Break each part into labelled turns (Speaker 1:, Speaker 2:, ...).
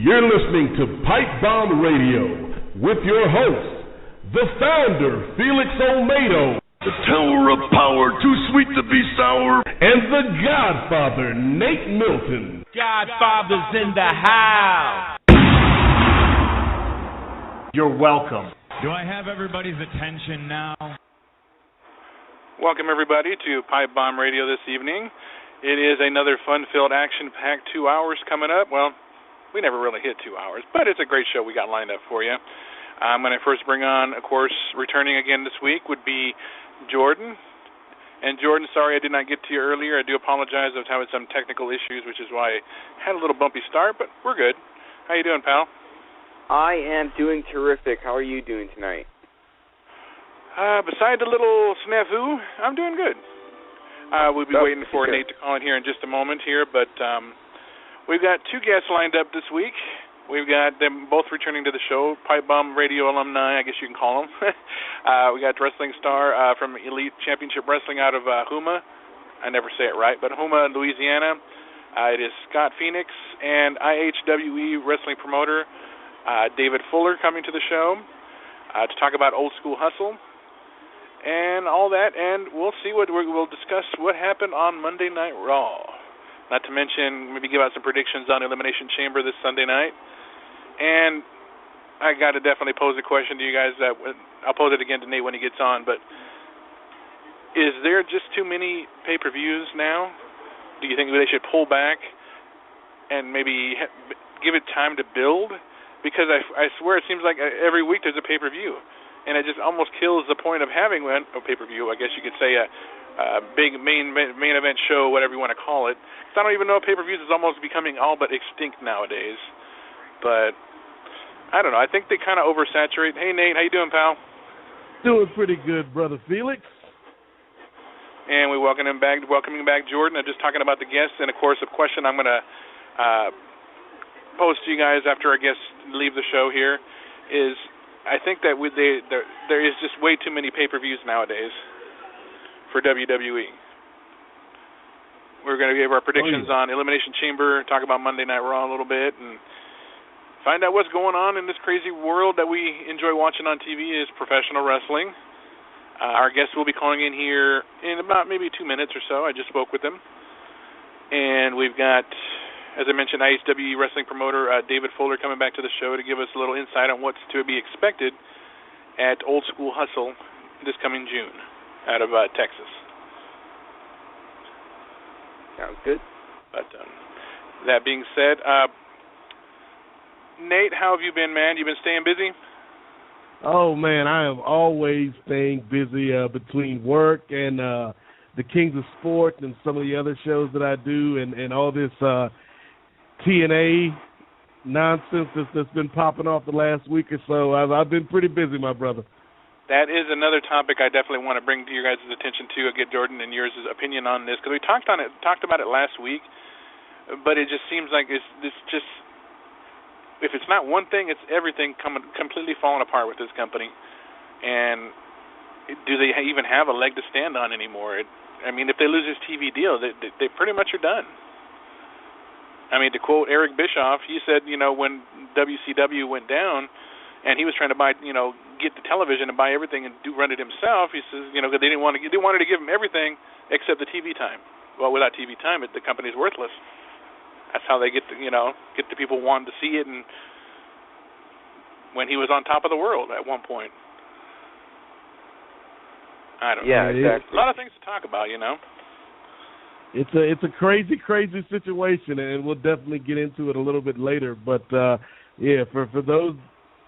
Speaker 1: You're listening to Pipebomb Radio with your host, the founder, Felix Olmedo,
Speaker 2: the Tower of Power, too sweet to be sour,
Speaker 1: and the Godfather, Nate Milton.
Speaker 3: Godfather's in the house.
Speaker 4: You're welcome.
Speaker 3: Do I have everybody's attention now?
Speaker 5: Welcome, everybody, to Pipebomb Radio this evening. It is another fun-filled, action-packed 2 hours coming up. Well, we never really hit 2 hours, but it's a great show we got lined up for you. I'm going to first bring on, of course, returning again this week would be Jordan. And Jordan, sorry I did not get to you earlier. I do apologize. I was having some technical issues, which is why I had a little bumpy start, but we're good. How you doing, pal?
Speaker 6: I am doing terrific. How are you doing tonight?
Speaker 5: Beside the little snafu, I'm doing good. We'll be waiting for Nate to call in here in just a moment here, but we've got two guests lined up this week. We've got them both returning to the show, Pipebomb Radio alumni, I guess you can call them. We got wrestling star from Elite Championship Wrestling out of Houma. I never say it right, but Houma, Louisiana. It is Scott Phoenix and IHWE wrestling promoter David Fuller coming to the show to talk about Old School Hustle and all that, and we'll discuss what happened on Monday Night Raw. Not to mention, maybe give out some predictions on Elimination Chamber this Sunday night. And I got to definitely pose a question to you guys. I'll pose it again to Nate when he gets on, but is there just too many pay-per-views now? Do you think they should pull back and maybe give it time to build? Because I swear it seems like every week there's a pay-per-view. And it just almost kills the point of having a pay-per-view. I guess you could say a big main event show, whatever you want to call it. Because I don't even know if pay-per-views is almost becoming all but extinct nowadays. But I don't know. I think they kind of oversaturate. Hey, Nate, how you doing, pal?
Speaker 7: Doing pretty good, brother Felix.
Speaker 5: And we welcoming back Jordan. I'm just talking about the guests. And, of course, a question I'm going to pose to you guys after our guests leave the show here is, I think that there is just way too many pay-per-views nowadays for WWE. We're going to give our predictions on Elimination Chamber, talk about Monday Night Raw a little bit, and find out what's going on in this crazy world that we enjoy watching on TV is professional wrestling. Our guests will be calling in here in about maybe 2 minutes or so. I just spoke with them. And we've got, as I mentioned, IHWE wrestling promoter David Fuller coming back to the show to give us a little insight on what's to be expected at Old School Hustle this coming June out of Texas.
Speaker 6: Sounds good.
Speaker 5: But that being said, Nate, how have you been, man? You been staying busy?
Speaker 7: Oh, man, I am always staying busy between work and the Kings of Sport and some of the other shows that I do and all this TNA nonsense that's been popping off the last week or so. I've been pretty busy, my brother.
Speaker 5: That is another topic I definitely want to bring to your guys' attention too. I'll get Jordan and yours' opinion on this because we talked about it last week, but it just seems like it's just if it's not one thing, it's everything completely falling apart with this company. And do they even have a leg to stand on anymore? I mean, if they lose this TV deal, they pretty much are done. I mean, to quote Eric Bischoff, he said, when WCW went down and he was trying to buy, get the television and buy everything and run it himself, he says, because they wanted to give him everything except the TV time. Well, without TV time, the company's worthless. That's how they get the people wanting to see it. And when he was on top of the world at one point, I don't know.
Speaker 6: Yeah, exactly.
Speaker 5: A lot of things to talk about,
Speaker 7: It's a crazy situation, and we'll definitely get into it a little bit later. But, for those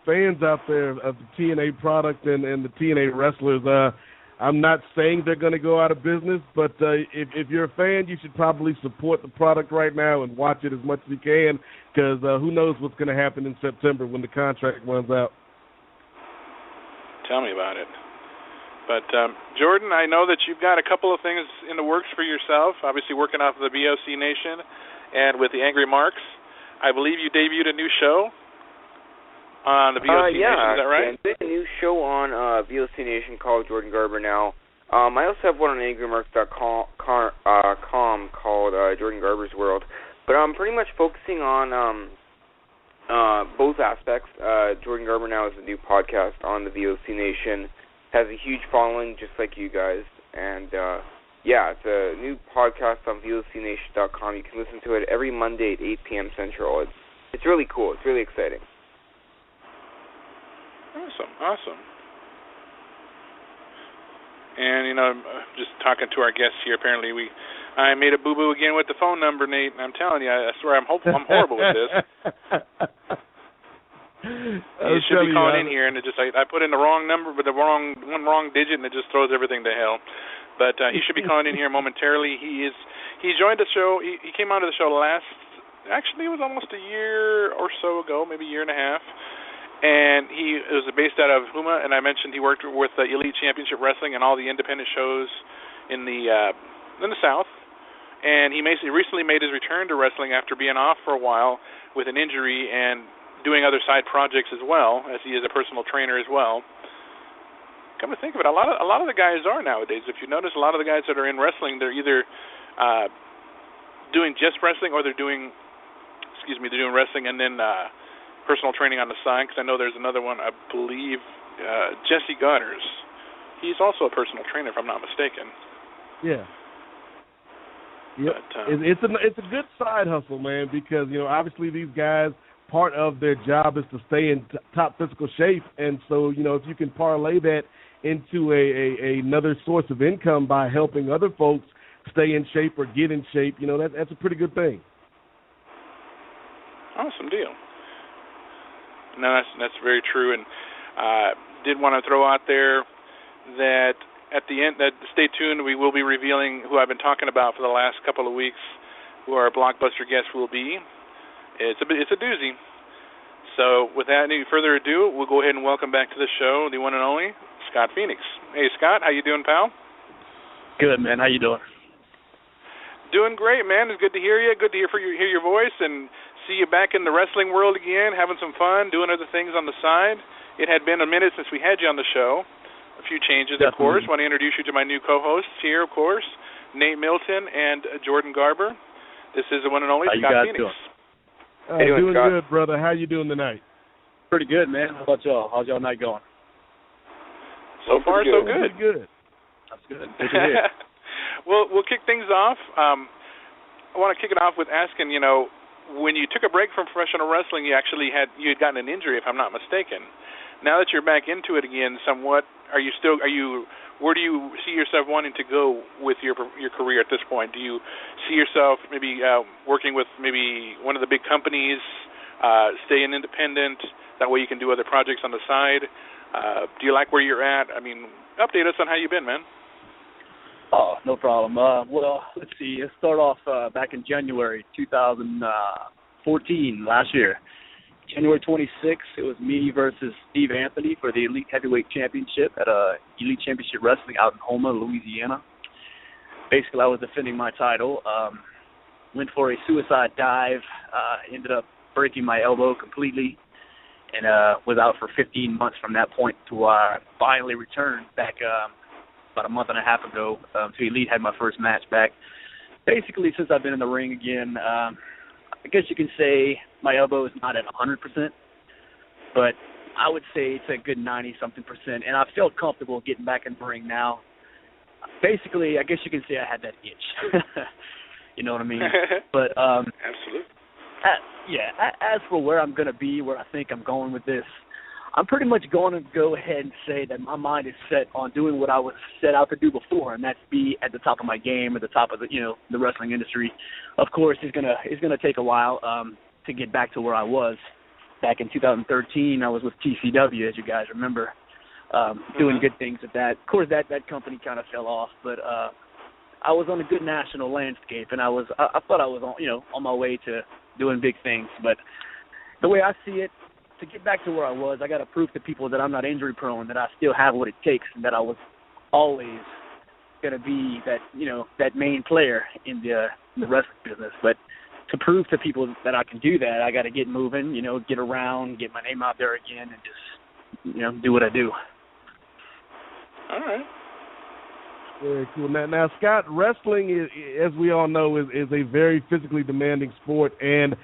Speaker 7: fans out there of the TNA product and the TNA wrestlers, I'm not saying they're going to go out of business, but if you're a fan, you should probably support the product right now and watch it as much as you can because who knows what's going to happen in September when the contract runs out.
Speaker 5: Tell me about it. But, Jordan, I know that you've got a couple of things in the works for yourself, obviously working off of the VOC Nation and with the Angry Marks. I believe you debuted a new show on the VOC Nation, is that right?
Speaker 6: Yeah, a new show on VOC Nation called Jordan Garber now. I also have one on angrymarks.com called Jordan Garber's World. But I'm pretty much focusing on both aspects. Jordan Garber now has a new podcast on the VOC Nation, has a huge following just like you guys, and it's a new podcast on VOCNation.com. You can listen to it every Monday at 8 p.m. Central. It's really cool. It's really exciting.
Speaker 5: Awesome. And, just talking to our guests here, apparently I made a boo-boo again with the phone number, Nate, and I'm telling you, I swear I'm horrible with this. You should be calling in here, and I put in the wrong number, but the wrong digit, and it just throws everything to hell. But he should be calling in here momentarily. He joined the show. He came onto the show it was almost a year or so ago, maybe a year and a half. And he was based out of Huma, and I mentioned he worked with Elite Championship Wrestling and all the independent shows in the South. And he recently made his return to wrestling after being off for a while with an injury and doing other side projects as well, as he is a personal trainer as well. Come to think of it, a lot of the guys are nowadays. If you notice, a lot of the guys that are in wrestling, they're either doing just wrestling or they're doing wrestling and then personal training on the side, because I know there's another one, I believe, Jesse Goddard. He's also a personal trainer, if I'm not mistaken.
Speaker 7: Yeah. Yep. But, it's a good side hustle, man, because, obviously these guys, part of their job is to stay in top physical shape, and so, if you can parlay that into another source of income by helping other folks stay in shape or get in shape, that's a pretty good thing.
Speaker 5: Awesome deal. No, that's very true, and did want to throw out there that at the end, stay tuned. We will be revealing who I've been talking about for the last couple of weeks, who our blockbuster guest will be. It's a doozy. So, without any further ado, we'll go ahead and welcome back to the show the one and only Scott Phoenix. Hey, Scott, how you doing, pal?
Speaker 4: Good, man. How you doing?
Speaker 5: Doing great, man. It's good to hear you. Good to hear your voice and see you back in the wrestling world again, having some fun, doing other things on the side. It had been a minute since we had you on the show. A few changes,
Speaker 4: Definitely.
Speaker 5: Of course. Want to introduce you to my new co-hosts here, of course, Nate Milton and Jordan Garber. This is the one and only Scott Phoenix.
Speaker 7: How you doing? Doing good, brother. How you doing tonight?
Speaker 4: Pretty good, man. How about y'all? How's y'all night going?
Speaker 5: So far, so good.
Speaker 7: Pretty good.
Speaker 4: That's good. Good to hear.
Speaker 5: Well, we'll kick things off. I want to kick it off with asking, when you took a break from professional wrestling, you had gotten an injury, if I'm not mistaken. Now that you're back into it again, somewhat, where do you see yourself wanting to go with your career at this point? Do you see yourself maybe working with maybe one of the big companies, staying independent? That way you can do other projects on the side. Do you like where you're at? I mean, update us on how you've been, man.
Speaker 4: Oh, no problem. Well, let's see. Let's start off back in January 2014, last year. January 26th, it was me versus Steve Anthony for the Elite Heavyweight Championship at Elite Championship Wrestling out in Houma, Louisiana. Basically, I was defending my title. Went for a suicide dive. Ended up breaking my elbow completely and was out for 15 months from that point to finally returned back about a month and a half ago to Elite. Had my first match back. Basically, since I've been in the ring again, I guess you can say my elbow is not at 100%, but I would say it's a good 90-something%, and I feel comfortable getting back in the ring now. Basically, I guess you can say I had that itch. You know what I mean? But
Speaker 5: absolutely.
Speaker 4: As for where I'm going to be, where I think I'm going with this, I'm pretty much going to go ahead and say that my mind is set on doing what I was set out to do before, and that's be at the top of my game, at the top of the wrestling industry. Of course, it's gonna take a while to get back to where I was. Back in 2013, I was with TCW, as you guys remember, doing good things at that. Of course, that company kind of fell off, but I was on a good national landscape, and I thought I was on my way to doing big things. But the way I see it, to get back to where I was, I got to prove to people that I'm not injury prone, that I still have what it takes, and that I was always going to be that main player in the wrestling business. But to prove to people that I can do that, I got to get moving, get around, get my name out there again, and just do what I do.
Speaker 5: All right.
Speaker 7: Very cool. Now, Scott, wrestling, as we all know, is a very physically demanding sport, and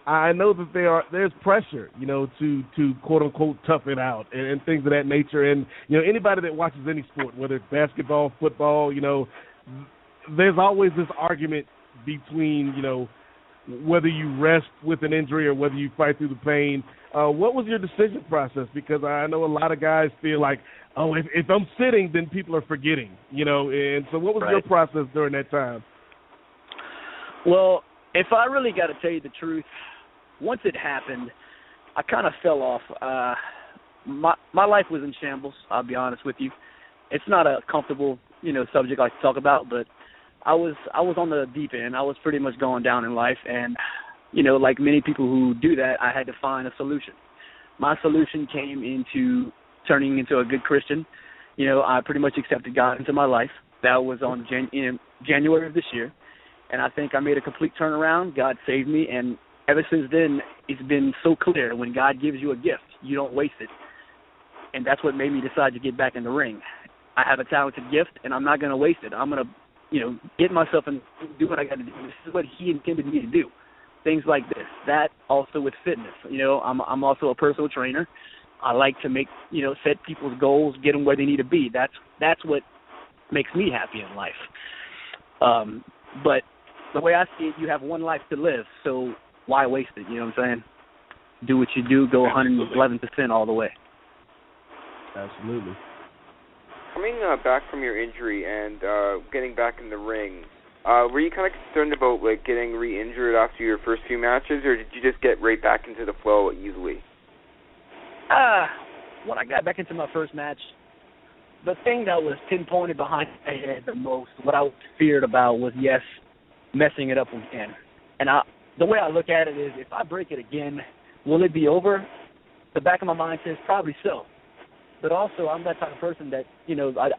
Speaker 7: I know that there's pressure, to quote unquote tough it out and things of that nature. And anybody that watches any sport, whether it's basketball, football, there's always this argument between whether you rest with an injury or whether you fight through the pain. What was your decision process? Because I know a lot of guys feel like, oh, if I'm sitting, then people are forgetting, And so what was your process during that time?
Speaker 4: Well, if I really got to tell you the truth, once it happened, I kind of fell off. My life was in shambles, I'll be honest with you. It's not a comfortable, subject I like to talk about, but I was on the deep end. I was pretty much going down in life, and, like many people who do that, I had to find a solution. My solution came into turning into a good Christian. I pretty much accepted God into my life. That was on January of this year, and I think I made a complete turnaround. God saved me, and ever since then, it's been so clear when God gives you a gift, you don't waste it, and that's what made me decide to get back in the ring. I have a talented gift, and I'm not going to waste it. I'm going to get myself and do what I got to do. This is what He intended me to do. Things like this. That also with fitness. I'm also a personal trainer. I like to make, set people's goals, get them where they need to be. That's what makes me happy in life. But the way I see it, you have one life to live, so why waste it? You know what I'm saying? Do what you do, go 111% all the way.
Speaker 7: Absolutely.
Speaker 6: Coming back from your injury and getting back in the ring, were you kind of concerned about getting re-injured after your first few matches, or did you just get right back into the flow easily?
Speaker 4: When I got back into my first match, the thing that was pinpointed behind my head the most, what I was feared about was, messing it up again. And the way I look at it is, if I break it again, will it be over? The back of my mind says probably so. But also, I'm that type of person that,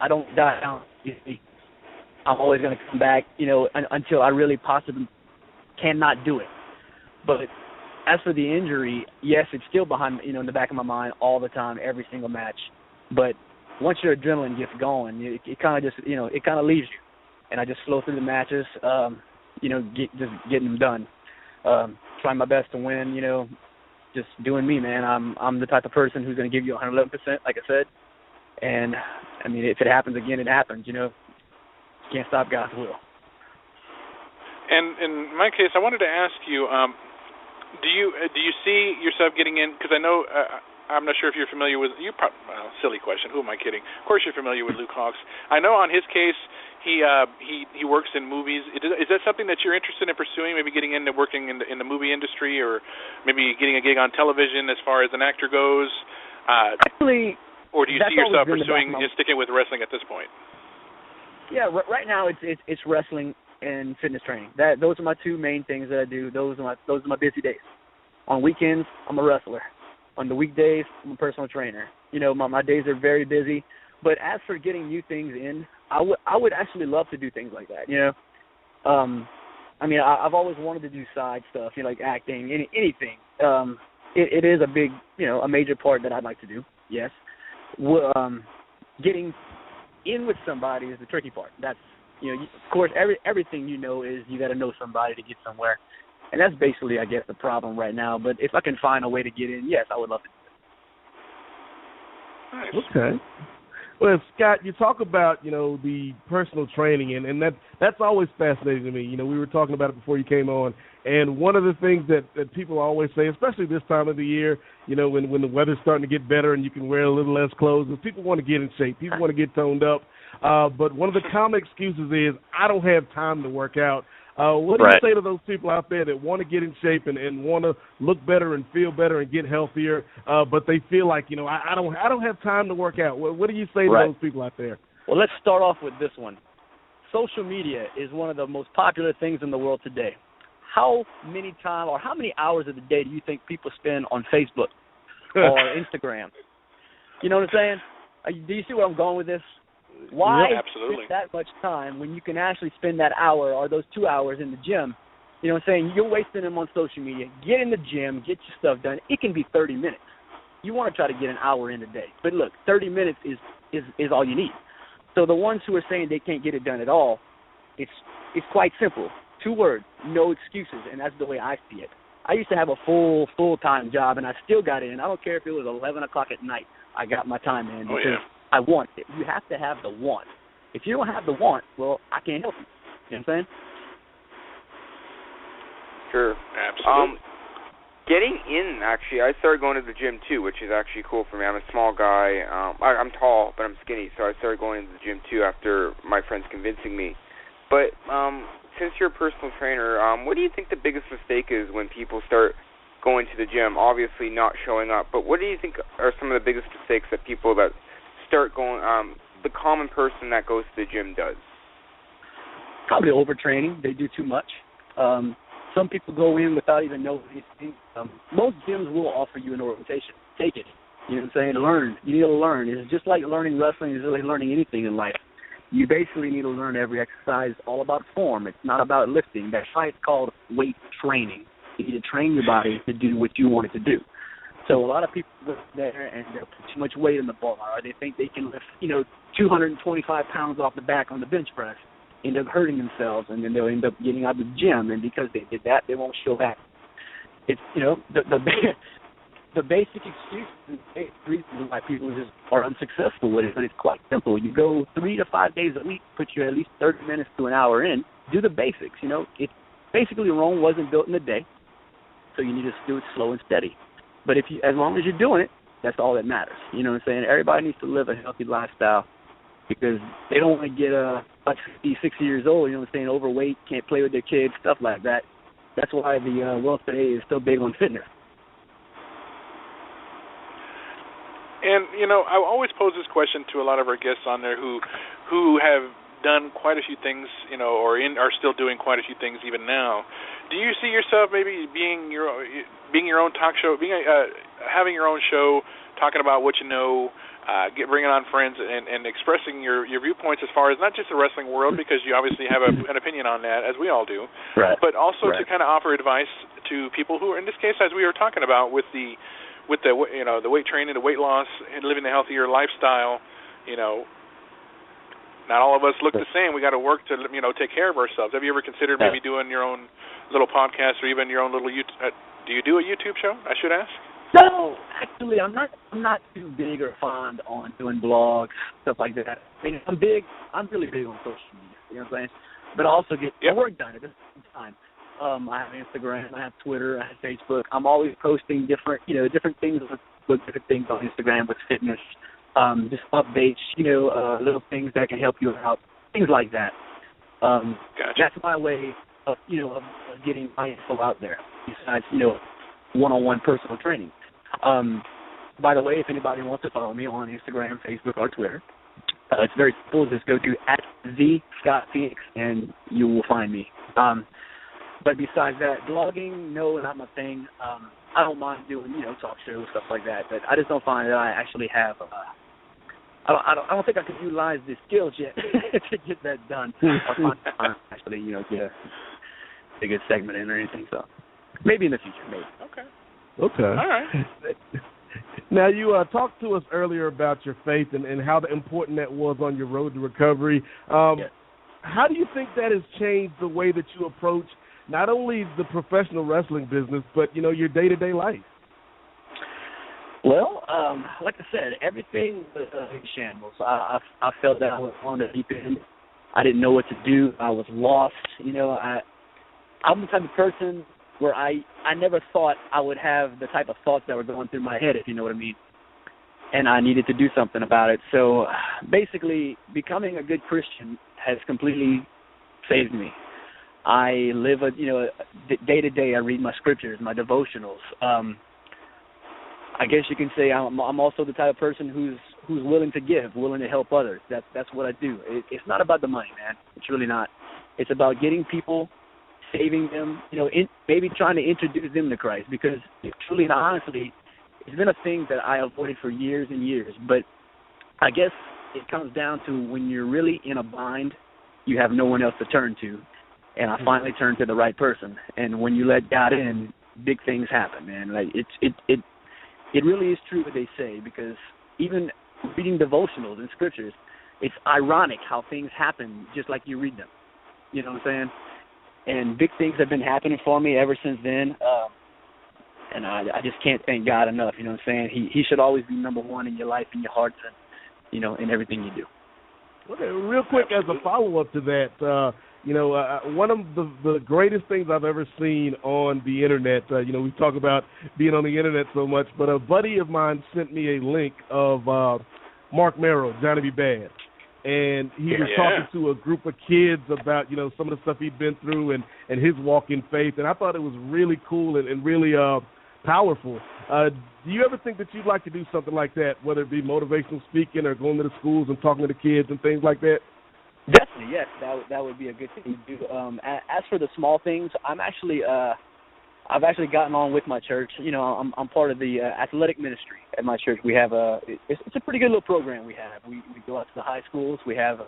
Speaker 4: I don't die down. I'm always going to come back, until I really possibly cannot do it. But as for the injury, yes, it's still behind, in the back of my mind all the time, every single match. But once your adrenaline gets going, it kind of just, it kind of leaves you. And I just flow through the matches, just getting them done. Trying my best to win, just doing me, man. I'm the type of person who's going to give you 111%, like I said. And, if it happens again, it happens, Can't stop God's will.
Speaker 5: And in my case, I wanted to ask you, do you see yourself getting in? Because I know I'm not sure if you're familiar with silly question. Who am I kidding? Of course, you're familiar with Luke Hawx. I know on his case, he works in movies. Is that something that you're interested in pursuing? Maybe getting into working in the movie industry, or maybe getting a gig on television as far as an actor goes.
Speaker 4: Actually,
Speaker 5: or do you see yourself pursuing sticking with wrestling at this point?
Speaker 4: Yeah, right now it's wrestling and fitness training. Those are my two main things that I do. Those are my busy days. On weekends, I'm a wrestler. On the weekdays, I'm a personal trainer. My days are very busy. But as for getting new things in, I would actually love to do things like that. I've always wanted to do side stuff, like acting, anything. It is a big, a major part that I'd like to do. Yes. Getting in with somebody is the tricky part. That's, of course, everything is you got to know somebody to get somewhere. And that's basically, I guess, the problem right now. But if I can find a way to get in, yes, I would love to do it.
Speaker 5: Nice.
Speaker 7: Okay. Well, Scott, you talk about, the personal training, and that's always fascinating to me. We were talking about it before you came on, and one of the things that people always say, especially this time of the year, when the weather's starting to get better and you can wear a little less clothes, is people want to get in shape. People want to get toned up. But one of the common excuses is, I don't have time to work out. What do you say to those people out there that want to get in shape and want to look better and feel better and get healthier, but they feel like, I don't have time to work out? What do you say to those people out there?
Speaker 4: Well, let's start off with this one. Social media is one of the most popular things in the world today. How many hours of the day do you think people spend on Facebook or Instagram? You know what I'm saying? Do you see where I'm going with this? Why spend that much time when you can actually spend that hour or those 2 hours in the gym? You know what I'm saying? You're wasting them on social media. Get in the gym, get your stuff done. It can be 30 minutes. You want to try to get an hour in a day. But look, 30 minutes is all you need. So the ones who are saying they can't get it done at all, it's quite simple. 2 words, no excuses, and that's the way I see it. I used to have a full-time job, and I still got in. I don't care if it was 11 o'clock at night. I got my time in because I want it. You have to have the want. If you don't have the want, well, I can't help you. You know what I'm saying?
Speaker 6: Sure.
Speaker 5: Absolutely.
Speaker 6: Getting in, actually, I started going to the gym, too, which is actually cool for me. I'm a small guy. I'm tall, but I'm skinny, so I started going to the gym, too, after my friends convincing me. But since you're a personal trainer, what do you think the biggest mistake is when people start going to the gym? Obviously not showing up, but what do you think are some of the biggest mistakes that people that start going, the common person that goes to the gym does?
Speaker 4: Probably overtraining. They do too much. Some people go in without even knowing anything. Most gyms will offer you an orientation. Take it. You know what I'm saying? Learn. You need to learn. It's just like learning wrestling. It's like learning anything in life. You basically need to learn every exercise, all about form. It's not about lifting. That's why it's called weight training. You need to train your body to do what you want it to do. So a lot of people go there and they'll put too much weight in the bar, or they think they can lift, 225 pounds off the back on the bench press, end up hurting themselves, and then they'll end up getting out of the gym, and because they did that, they won't show back. It's, the basic excuse and the reason why people just are unsuccessful with it, but it's quite simple. You go 3 to 5 days a week, put you at least 30 minutes to an hour in, do the basics. It's basically Rome wasn't built in a day, so you need to do it slow and steady. But as long as you're doing it, that's all that matters. You know what I'm saying? Everybody needs to live a healthy lifestyle because they don't want to get 50, 60 years old, you know what I'm saying, overweight, can't play with their kids, stuff like that. That's why the world today is so big on fitness.
Speaker 5: And, I always pose this question to a lot of our guests on there who have done quite a few things, or are still doing quite a few things even now. Do you see yourself maybe being your own talk show, having your own show, talking about what you know, bringing on friends and expressing your viewpoints as far as not just the wrestling world, because you obviously have an opinion on that, as we all do,
Speaker 4: right,
Speaker 5: but also to kind of offer advice to people who are, in this case, as we were talking about, with the weight training, the weight loss, and living a healthier lifestyle. Not all of us look the same. We got to work to take care of ourselves. Have you ever considered maybe doing your own little podcast or even your own little YouTube? Do you do a YouTube show? I should ask.
Speaker 4: No, actually, I'm not too big or fond on doing blogs, stuff like that. I'm really big on social media. You know what I'm saying? But I also get my work done at the same time. I have Instagram, I have Twitter, I have Facebook. I'm always posting different things with different things on Instagram with fitness, just updates, little things that can help you out, things like that.
Speaker 5: Gotcha.
Speaker 4: That's my way of getting my info out there. Besides, one-on-one personal training. By the way, if anybody wants to follow me on Instagram, Facebook, or Twitter, it's very simple. Just go to @TheScottPhoenix and you will find me. But besides that, blogging, no, not my thing. I don't mind doing, talk shows, stuff like that. But I just don't find that I actually have. I don't think I could utilize the skills yet to get that done. Or find actually, get a good segment in or anything. So maybe in the future, maybe.
Speaker 7: Okay.
Speaker 5: All right.
Speaker 7: Now, you talked to us earlier about your faith and how important that was on your road to recovery. How do you think that has changed the way that you approach not only the professional wrestling business, but, your day-to-day life?
Speaker 4: Well, like I said, everything was in shambles. I felt that I was on the deep end. I didn't know what to do. I was lost. I'm the type of person where I never thought I would have the type of thoughts that were going through my head, if you know what I mean. And I needed to do something about it. So basically, becoming a good Christian has completely saved me. I live day to day. I read my scriptures, my devotionals. I guess you can say I'm also the type of person who's willing to give, willing to help others. That's what I do. It's not about the money, man. It's really not. It's about getting people, saving them, maybe trying to introduce them to Christ, because truly and honestly, it's been a thing that I avoided for years and years. But I guess it comes down to when you're really in a bind, you have no one else to turn to. And I finally turned to the right person. And when you let God in, big things happen, man. Like it really is true what they say, because even reading devotionals and scriptures, it's ironic how things happen just like you read them. You know what I'm saying? And big things have been happening for me ever since then. And I just can't thank God enough. You know what I'm saying? He should always be number one in your life, in your heart, and in everything you do.
Speaker 7: Okay, real quick, as a follow-up to that, one of the greatest things I've ever seen on the internet, we talk about being on the internet so much, but a buddy of mine sent me a link of Mark Merrill, Johnny B. Bad, and he was talking to a group of kids about, some of the stuff he'd been through and his walk in faith, and I thought it was really cool and really powerful. Do you ever think that you'd like to do something like that, whether it be motivational speaking or going to the schools and talking to the kids and things like that?
Speaker 4: Definitely, yes. That would be a good thing to do. As for the small things, I've actually gotten on with my church. I'm part of the athletic ministry at my church. We have it's a pretty good little program we have. We go out to the high schools. We have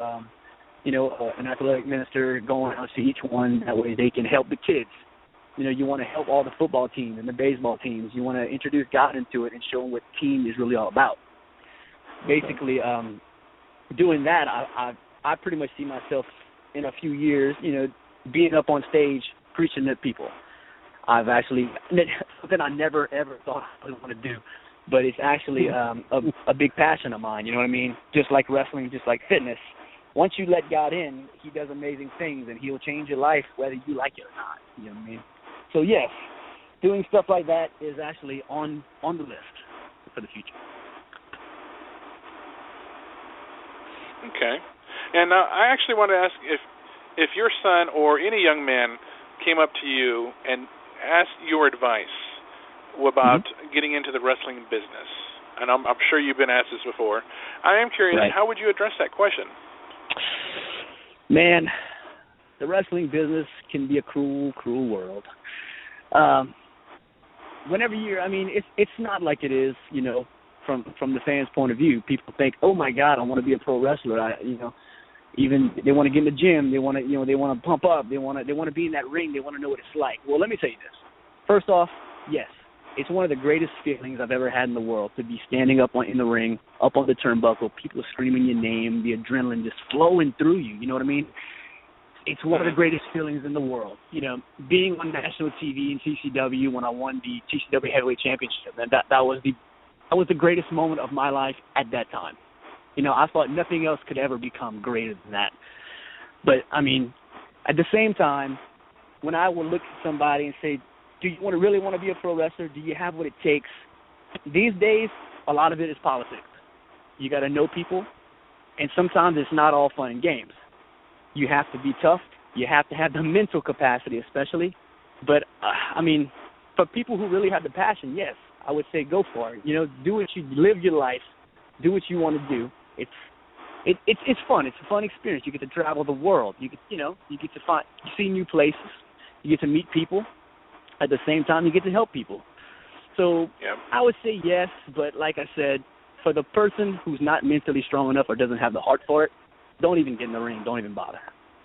Speaker 4: an athletic minister going out to each one. That way they can help the kids. You want to help all the football teams and the baseball teams. You want to introduce God into it and show them what the team is really all about. Basically, doing that, I pretty much see myself in a few years, being up on stage preaching to people. I've actually something I never ever thought I would want to do, but it's actually a big passion of mine. You know what I mean? Just like wrestling, just like fitness. Once you let God in, He does amazing things, and He'll change your life whether you like it or not. You know what I mean? So yes, doing stuff like that is actually on the list for the future.
Speaker 5: Okay. And I actually want to ask if your son or any young man came up to you and asked your advice about getting into the wrestling business, and I'm sure you've been asked this before, I am curious, how would you address that question?
Speaker 4: Man, the wrestling business can be a cruel, cruel world. Whenever it's not like it is, from the fans' point of view. People think, oh my God, I want to be a pro wrestler. Even they want to get in the gym. They want to pump up. They want to be in that ring. They want to know what it's like. Well, let me tell you this. First off, yes, it's one of the greatest feelings I've ever had in the world to be standing up in the ring, up on the turnbuckle, people screaming your name, the adrenaline just flowing through you. You know what I mean? It's one of the greatest feelings in the world. Being on national TV in TCW when I won the TCW Heavyweight Championship, and that was the greatest moment of my life at that time. I thought nothing else could ever become greater than that. But, at the same time, when I would look at somebody and say, do you really want to be a pro wrestler? Do you have what it takes? These days, a lot of it is politics. You got to know people, and sometimes it's not all fun and games. You have to be tough. You have to have the mental capacity especially. But, for people who really have the passion, yes, I would say go for it. Do what live your life. Do what you want to do. It's fun. It's a fun experience. You get to travel the world. You get to see new places. You get to meet people. At the same time, you get to help people. So I would say yes, but like I said, for the person who's not mentally strong enough or doesn't have the heart for it, don't even get in the ring. Don't even bother.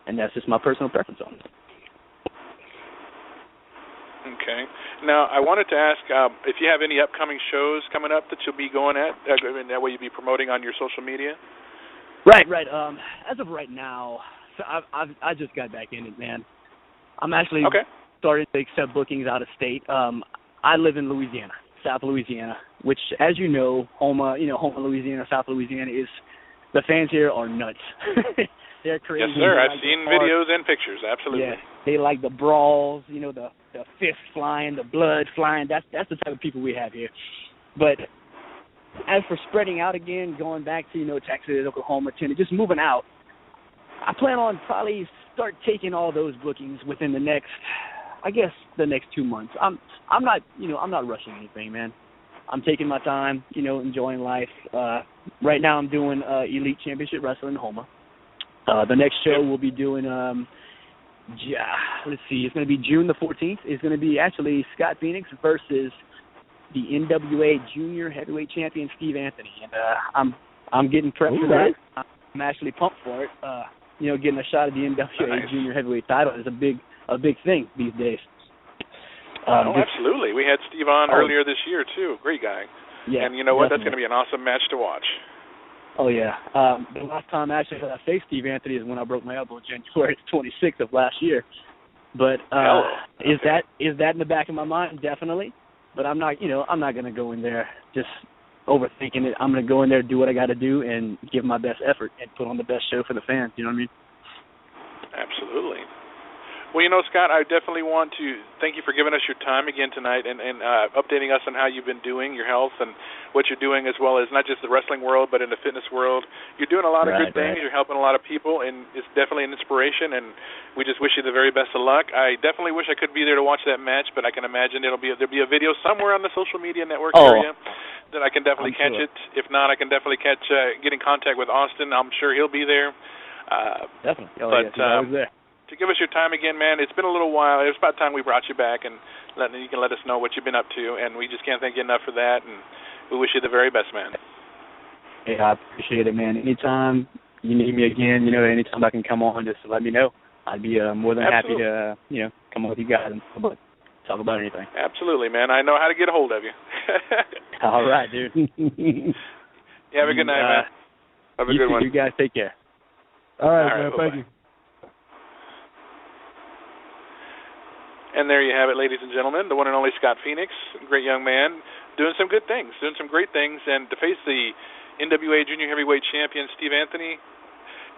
Speaker 4: And that's just my personal preference on it.
Speaker 5: Okay. Now, I wanted to ask if you have any upcoming shows coming up that you'll be going at, that way you'll be promoting on your social media?
Speaker 4: Right. As of right now, so I just got back in it, man. I'm actually starting to accept bookings out of state. I live in Louisiana, South Louisiana, which, as you know, Houma, Louisiana, South Louisiana the fans here are nuts. They're crazy.
Speaker 5: Yes, sir. I've seen videos and pictures. Absolutely.
Speaker 4: Yeah, they like the brawls, the fists flying, the blood flying. That's the type of people we have here. But as for spreading out again, going back to Texas, Oklahoma, Tennessee, just moving out, I plan on probably start taking all those bookings within the next 2 months. I'm not rushing anything, man. I'm taking my time, enjoying life. Right now I'm doing Elite Championship Wrestling in Houma. The next show we'll be doing, let's see, it's going to be June the 14th. It's going to be actually Scott Phoenix versus the NWA Junior Heavyweight Champion Steve Anthony. And I'm getting prepped for that. I'm actually pumped for it. Getting a shot at the NWA Junior Heavyweight title is a big thing these days.
Speaker 5: Absolutely. We had Steve on earlier this year, too. Great guy.
Speaker 4: Yeah,
Speaker 5: and you know what?
Speaker 4: Definitely.
Speaker 5: That's going to be an awesome match to watch.
Speaker 4: Oh, yeah. The last time actually that I faced Steve Anthony is when I broke my elbow January 26th of last year. But is that in the back of my mind? Definitely. But I'm not going to go in there just overthinking it. I'm going to go in there, do what I got to do, and give my best effort and put on the best show for the fans. You know what I mean?
Speaker 5: Absolutely. Well, Scott, I definitely want to thank you for giving us your time again tonight and updating us on how you've been doing, your health, and what you're doing, as well as not just the wrestling world, but in the fitness world. You're doing a lot of good things. You're helping a lot of people, and it's definitely an inspiration, and we just wish you the very best of luck. I definitely wish I could be there to watch that match, but I can imagine there'll be a video somewhere on the social media network area that I can definitely catch it. If not, I can definitely get in contact with Austin. I'm sure he'll be there.
Speaker 4: Definitely.
Speaker 5: But
Speaker 4: he's always there.
Speaker 5: To give us your time again, man, it's been a little while. It was about time we brought you back, and you can let us know what you've been up to, and we just can't thank you enough for that, and we wish you the very best, man.
Speaker 4: Hey, I appreciate it, man. Anytime you need me again, anytime I can come on, just let me know. I'd be more than happy to, come on with you guys and talk about anything.
Speaker 5: Absolutely, man. I know how to get a hold of you.
Speaker 4: All right, dude.
Speaker 5: You have a good night, man.
Speaker 6: Have a good one.
Speaker 4: You guys take care.
Speaker 7: All right, man. Thank you.
Speaker 5: And there you have it, ladies and gentlemen, the one and only Scott Phoenix, great young man, doing some good things, doing some great things, and to face the NWA Junior Heavyweight Champion, Steve Anthony,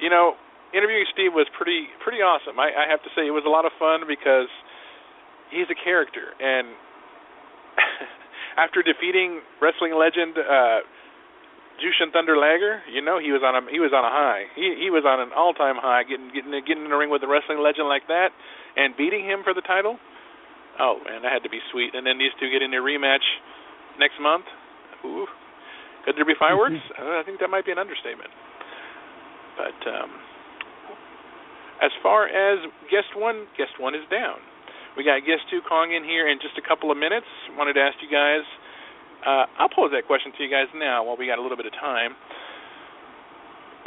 Speaker 5: interviewing Steve was pretty awesome. I have to say it was a lot of fun because he's a character, and after defeating wrestling legend Jushin Thunder Liger, he was on a high. He was on an all-time high, getting in the ring with a wrestling legend like that and beating him for the title. Oh man, that had to be sweet. And then these two get in their rematch next month. Ooh, could there be fireworks? I think that might be an understatement. But as far as guest one is down. We got guest 2 calling in here in just a couple of minutes. Wanted to ask you guys. I'll pose that question to you guys now while we got a little bit of time.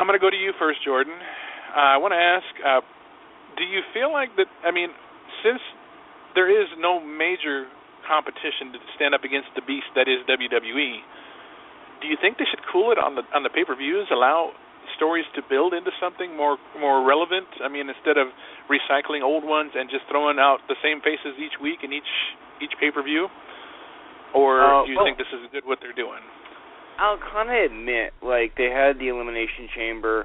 Speaker 5: I'm going to go to you first, Jordan. I want to ask, do you feel like that, since there is no major competition to stand up against the beast that is WWE, do you think they should cool it on the pay-per-views, allow stories to build into something more relevant? Instead of recycling old ones and just throwing out the same faces each week in each pay-per-view? Or do you think this is good what they're doing?
Speaker 6: I'll kind of admit, they had the Elimination Chamber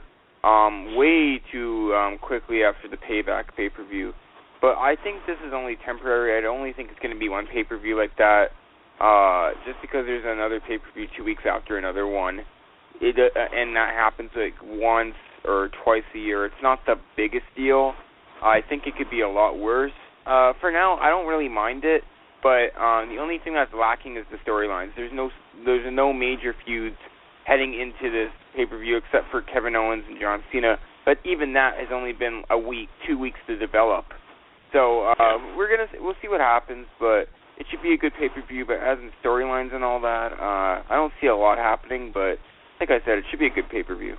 Speaker 6: way too quickly after the Payback pay-per-view. But I think this is only temporary. I only think it's going to be one pay-per-view like that, just because there's another pay-per-view 2 weeks after another one. And that happens once or twice a year. It's not the biggest deal. I think it could be a lot worse. For now, I don't really mind it. But the only thing that's lacking is the storylines. There's no major feuds heading into this pay-per-view except for Kevin Owens and John Cena. But even that has only been 2 weeks to develop. So we'll see what happens. But it should be a good pay-per-view. But as in storylines and all that, I don't see a lot happening. But like I said, it should be a good pay-per-view.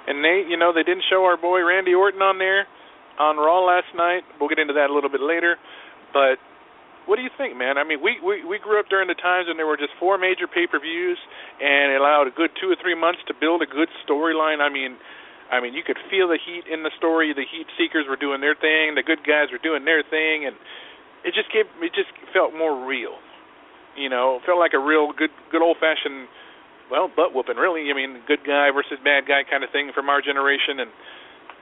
Speaker 5: And Nate, they didn't show our boy Randy Orton on there on Raw last night. We'll get into that a little bit later. But what do you think, man? We grew up during the times when there were just 4 major pay-per-views, and it allowed a good 2 or 3 months to build a good storyline. You could feel the heat in the story. The heat seekers were doing their thing. The good guys were doing their thing, and it just felt more real. It felt like a real good old-fashioned, butt whooping, really. Good guy versus bad guy kind of thing from our generation. And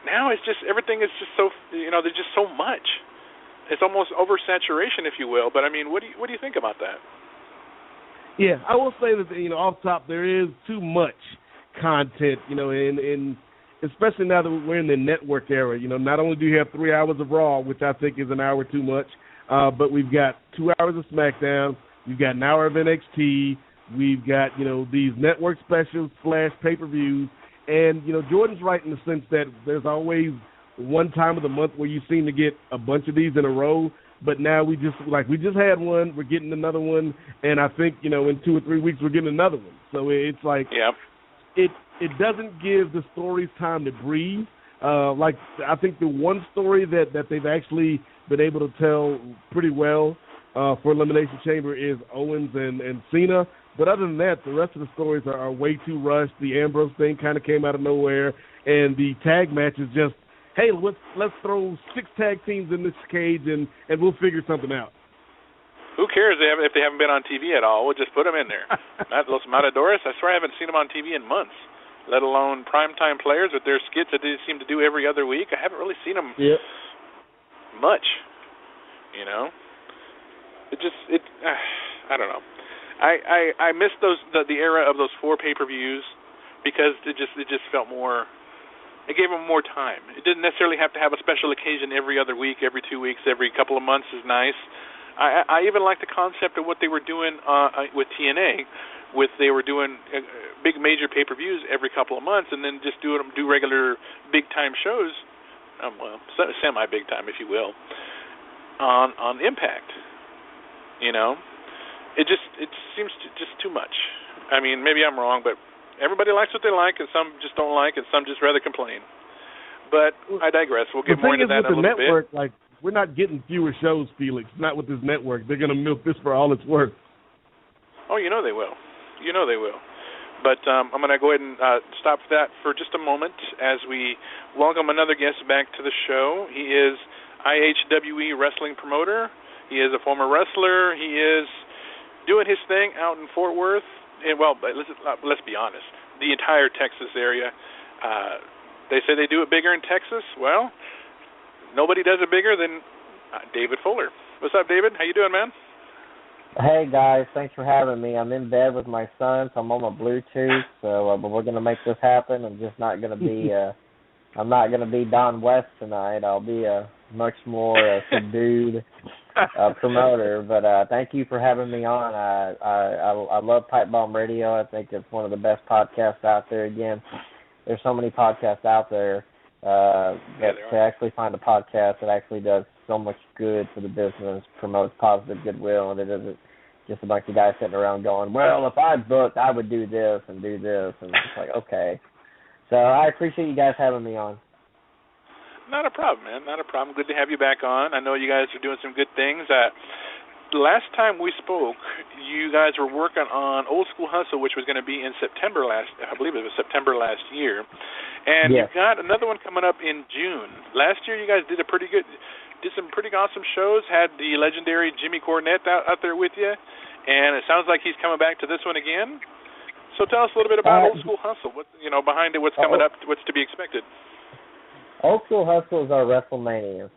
Speaker 5: now it's just everything is just so there's just so much. It's almost oversaturation, if you will. But what do you think about that?
Speaker 7: Yeah, I will say that off top there is too much content. And especially now that we're in the network era. Not only do you have 3 hours of Raw, which I think is an hour too much, but we've got 2 hours of SmackDown. We've got an hour of NXT. We've got these network specials / pay-per-views. And Jordan's right in the sense that there's always one time of the month where you seem to get a bunch of these in a row, but now we just had one, we're getting another one, and I think in 2 or 3 weeks we're getting another one. So it's it doesn't give the stories time to breathe. I think the one story that they've actually been able to tell pretty well for Elimination Chamber is Owens and Cena. But other than that, the rest of the stories are way too rushed. The Ambrose thing kind of came out of nowhere, and the tag match is just, hey, let's throw 6 tag teams in this cage and we'll figure something out.
Speaker 5: Who cares if they haven't been on TV at all? We'll just put them in there. Los Matadores, I swear I haven't seen them on TV in months, let alone primetime players with their skits that they seem to do every other week. I haven't really seen them much, you know. I don't know. I miss the era of those 4 pay-per-views because it just felt more. It gave them more time. It didn't necessarily have to have a special occasion every other week, every 2 weeks, every couple of months is nice. I even like the concept of what they were doing with TNA, they were doing big major pay-per-views every couple of months, and then just do regular big-time shows, semi-big time, if you will, on Impact. You know, it seems just too much. I mean, maybe I'm wrong, but everybody likes what they like, and some just don't like, and some just rather complain. But I digress. We'll get more into that in a little bit.
Speaker 7: Like, we're not getting fewer shows, Felix. Not with this network. They're going to milk this for all it's worth.
Speaker 5: Oh, you know they will. You know they will. But I'm going to go ahead and stop that for just a moment as we welcome another guest back to the show. He is IHWE wrestling promoter. He is a former wrestler. He is doing his thing out in Fort Worth. And, well, let's be honest. The entire Texas area. They say they do it bigger in Texas. Well, nobody does it bigger than David Fuller. What's up, David? How you doing, man?
Speaker 8: Hey, guys. Thanks for having me. I'm in bed with my son, so I'm on my Bluetooth. So, but we're gonna make this happen. I'm just not gonna be. I'm not gonna be Don West tonight. I'll be a much more subdued promoter. But thank you for having me on. I love Pipebomb Radio. I think it's one of the best podcasts out there. Again, there's so many podcasts out there. To actually find a podcast that actually does so much good for the business, promotes positive goodwill, and it isn't just a bunch of guys sitting around going, well, if I booked, I would do this, and it's like, okay. So I appreciate you guys having me on.
Speaker 5: Not a problem, man. Not a problem. Good to have you back on. I know you guys are doing some good things. The last time we spoke, you guys were working on Old School Hustle, which was going to be in September last year. And
Speaker 8: yes.
Speaker 5: You've got another one coming up in June. Last year you guys did some pretty awesome shows, had the legendary Jimmy Cornette out there with you, and it sounds like he's coming back to this one again. So tell us a little bit about Old School Hustle. What, behind it, what's coming up, what's to be expected?
Speaker 8: Old School Hustle is our WrestleMania.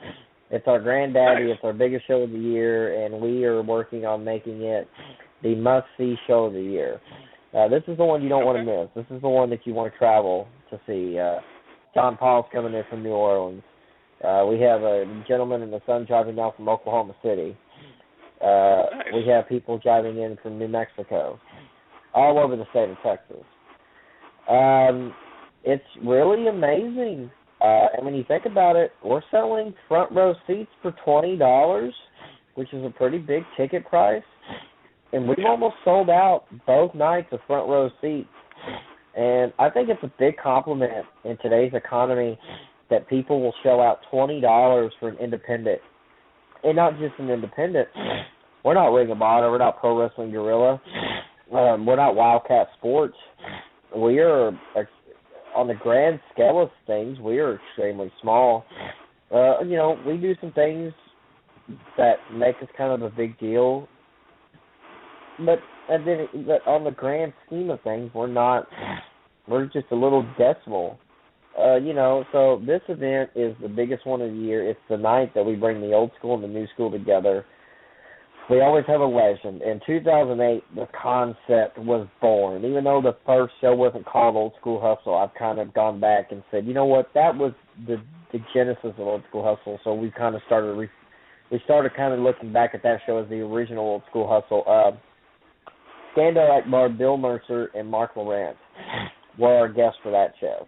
Speaker 8: It's our granddaddy.
Speaker 5: Nice.
Speaker 8: It's our biggest show of the year, and we are working on making it the must-see show of the year. This is the one you don't want to miss. This is the one that you want to travel to see. John Paul's coming in from New Orleans. We have a gentleman and a son driving down from Oklahoma City.
Speaker 5: Nice.
Speaker 8: We have people driving in from New Mexico, all over the state of Texas. It's really amazing. And when you think about it, we're selling front row seats for $20, which is a pretty big ticket price. And we've almost sold out both nights of front row seats. And I think it's a big compliment in today's economy that people will shell out $20 for an independent. And not just an independent. We're not Ring of Honor. We're not Pro Wrestling Guerrilla. We're not Wildcat Sports. We are, on the grand scale of things, we are extremely small. We do some things that make us kind of a big deal. But on the grand scheme of things, we're just a little decimal. So this event is the biggest one of the year. It's the night that we bring the old school and the new school together. We always have a legend. In 2008, the concept was born. Even though the first show wasn't called Old School Hustle, I've kind of gone back and said, you know what, that was the genesis of Old School Hustle. So we kind of started kind of looking back at that show as the original Old School Hustle. Skandar Akbar, Bill Mercer, and Mark Lawrence were our guests for that show.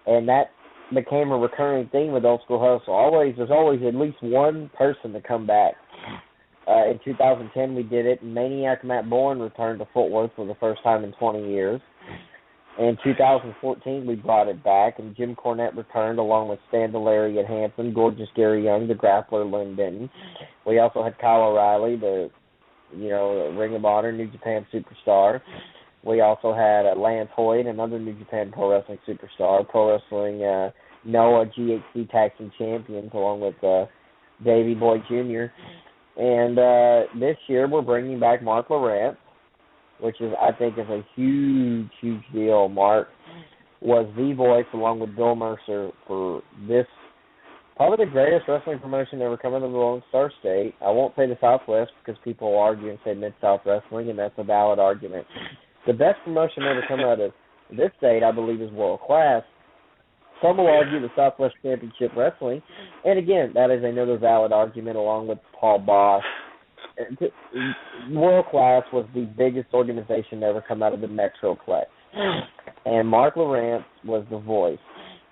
Speaker 8: And that became a recurring theme with Old School Hustle. There's always at least one person to come back. In 2010, we did it. Maniac Matt Bourne returned to Fort Worth for the first time in 20 years. In 2014, we brought it back, and Jim Cornette returned along with Stan Lariat Hansen, Gorgeous Gary Young, the Grappler Lynn Denton. We also had Kyle O'Reilly, the Ring of Honor New Japan superstar. We also had Lance Hoyt, another New Japan Pro Wrestling superstar, Pro Wrestling Noah GHC Tag Team Champions, along with Davey Boy Jr. And this year we're bringing back Mark Lawrence, which I think is a huge, huge deal. Mark was the voice, along with Bill Mercer, for this, probably the greatest wrestling promotion ever come into the Lone Star State. I won't say the Southwest because people will argue and say Mid-South Wrestling, and that's a valid argument. The best promotion ever come out of this state, I believe, is World Class. Some will argue the Southwest Championship Wrestling, and again, that is another valid argument, along with Paul Bosch. World Class was the biggest organization to ever come out of the Metroplex, and Mark Lawrence was the voice.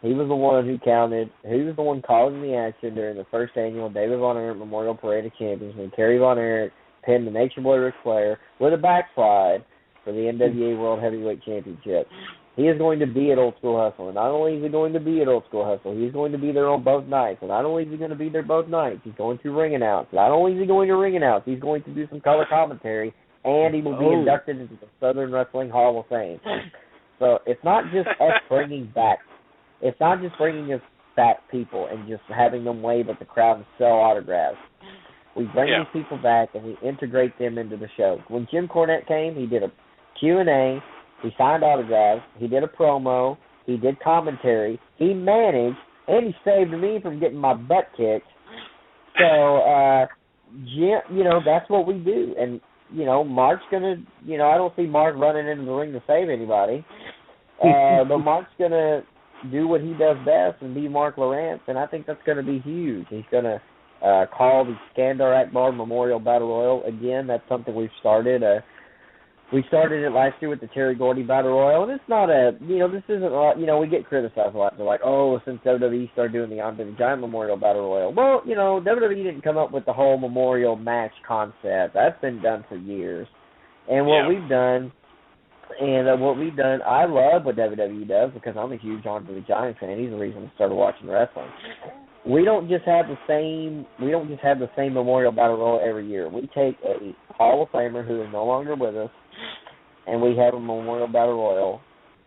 Speaker 8: He was the one who counted. He was the one calling the action during the first annual David Von Erich Memorial Parade of Champions when Kerry Von Erich pinned the Nature Boy Ric Flair with a backslide for the NWA World Heavyweight Championship. He is going to be at Old School Hustle, and not only is he going to be at Old School Hustle, he's going to be there on both nights, and not only is he going to be there both nights, he's going to ring announce. Not only is he going to ring announce, he's going to do some color commentary, and he will be inducted into the Southern Wrestling Hall of Fame. So it's not just us bringing back. It's not just bringing us back people and just having them wave at the crowd and sell autographs. We bring these people back and we integrate them into the show. When Jim Cornette came, he did a Q&A. He signed autographs. He did a promo. He did commentary. He managed, and he saved me from getting my butt kicked. So, Jim, that's what we do. And, Mark's going to, I don't see Mark running into the ring to save anybody. But Mark's going to do what he does best and be Mark Lawrence, and I think that's going to be huge. He's going to call the Skandar Akbar Memorial Battle Royal. Again, that's something we've started. We started it last year with the Terry Gordy Battle Royal, and it's not this isn't, we get criticized a lot. They're like, since WWE started doing the Andre the Giant Memorial Battle Royal. Well, WWE didn't come up with the whole memorial match concept. That's been done for years. And what we've done, I love what WWE does because I'm a huge Andre the Giant fan. He's the reason I started watching wrestling. We don't just have the same Memorial Battle Royal every year. We take a Hall of Famer who is no longer with us, and we have a Memorial Battle Royal,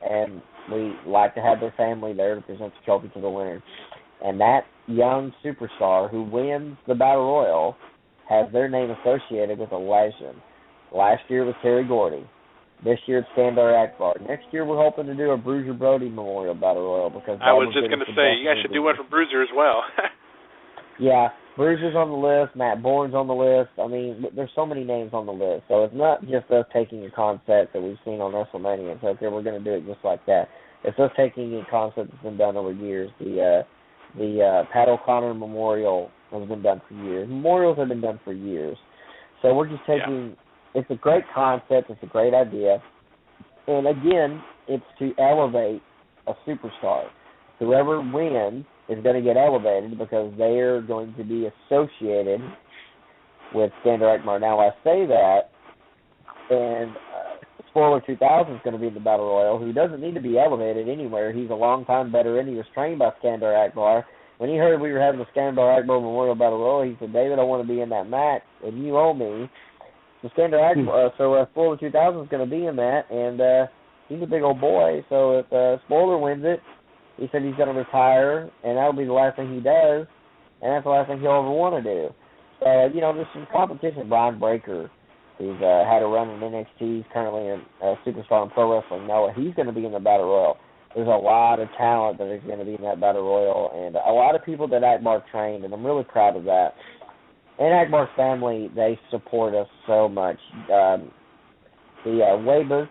Speaker 8: and we like to have their family there to present the trophy to the winner. And that young superstar who wins the Battle Royal has their name associated with a legend. Last year was Terry Gordy. This year it's Skandar Akbar. Next year we're hoping to do a Bruiser Brody Memorial Battle Royal because
Speaker 5: I was just going to say you guys should do one for Bruiser as well.
Speaker 8: Yeah, Bruiser's on the list. Matt Bourne's on the list. I mean, there's so many names on the list. So it's not just us taking a concept that we've seen on WrestleMania and say, okay, we're going to do it just like that. It's us taking a concept that's been done over years. The Pat O'Connor Memorial has been done for years. Memorials have been done for years. So we're just taking. It's a great concept. It's a great idea. And, again, it's to elevate a superstar. Whoever wins is going to get elevated because they are going to be associated with Skandar Akbar. Now, I say that, and Spoiler 2000 is going to be in the Battle Royal, who doesn't need to be elevated anywhere. He's a long-time veteran. He was trained by Skandar Akbar. When he heard we were having the Skandar Akbar Memorial Battle Royal, he said, David, I want to be in that match, and you owe me. So Skandar Akbar, Spoiler 2000 is going to be in that, and he's a big old boy. So if Spoiler wins it, he said he's going to retire, and that'll be the last thing he does, and that's the last thing he'll ever want to do. So, there's some competition. Brian Breaker, who's had a run in NXT, he's currently a superstar in pro wrestling. Noah, he's going to be in the Battle Royal. There's a lot of talent that is going to be in that Battle Royal, and a lot of people that Akbar trained, and I'm really proud of that. And Akbar's family, they support us so much. The Weber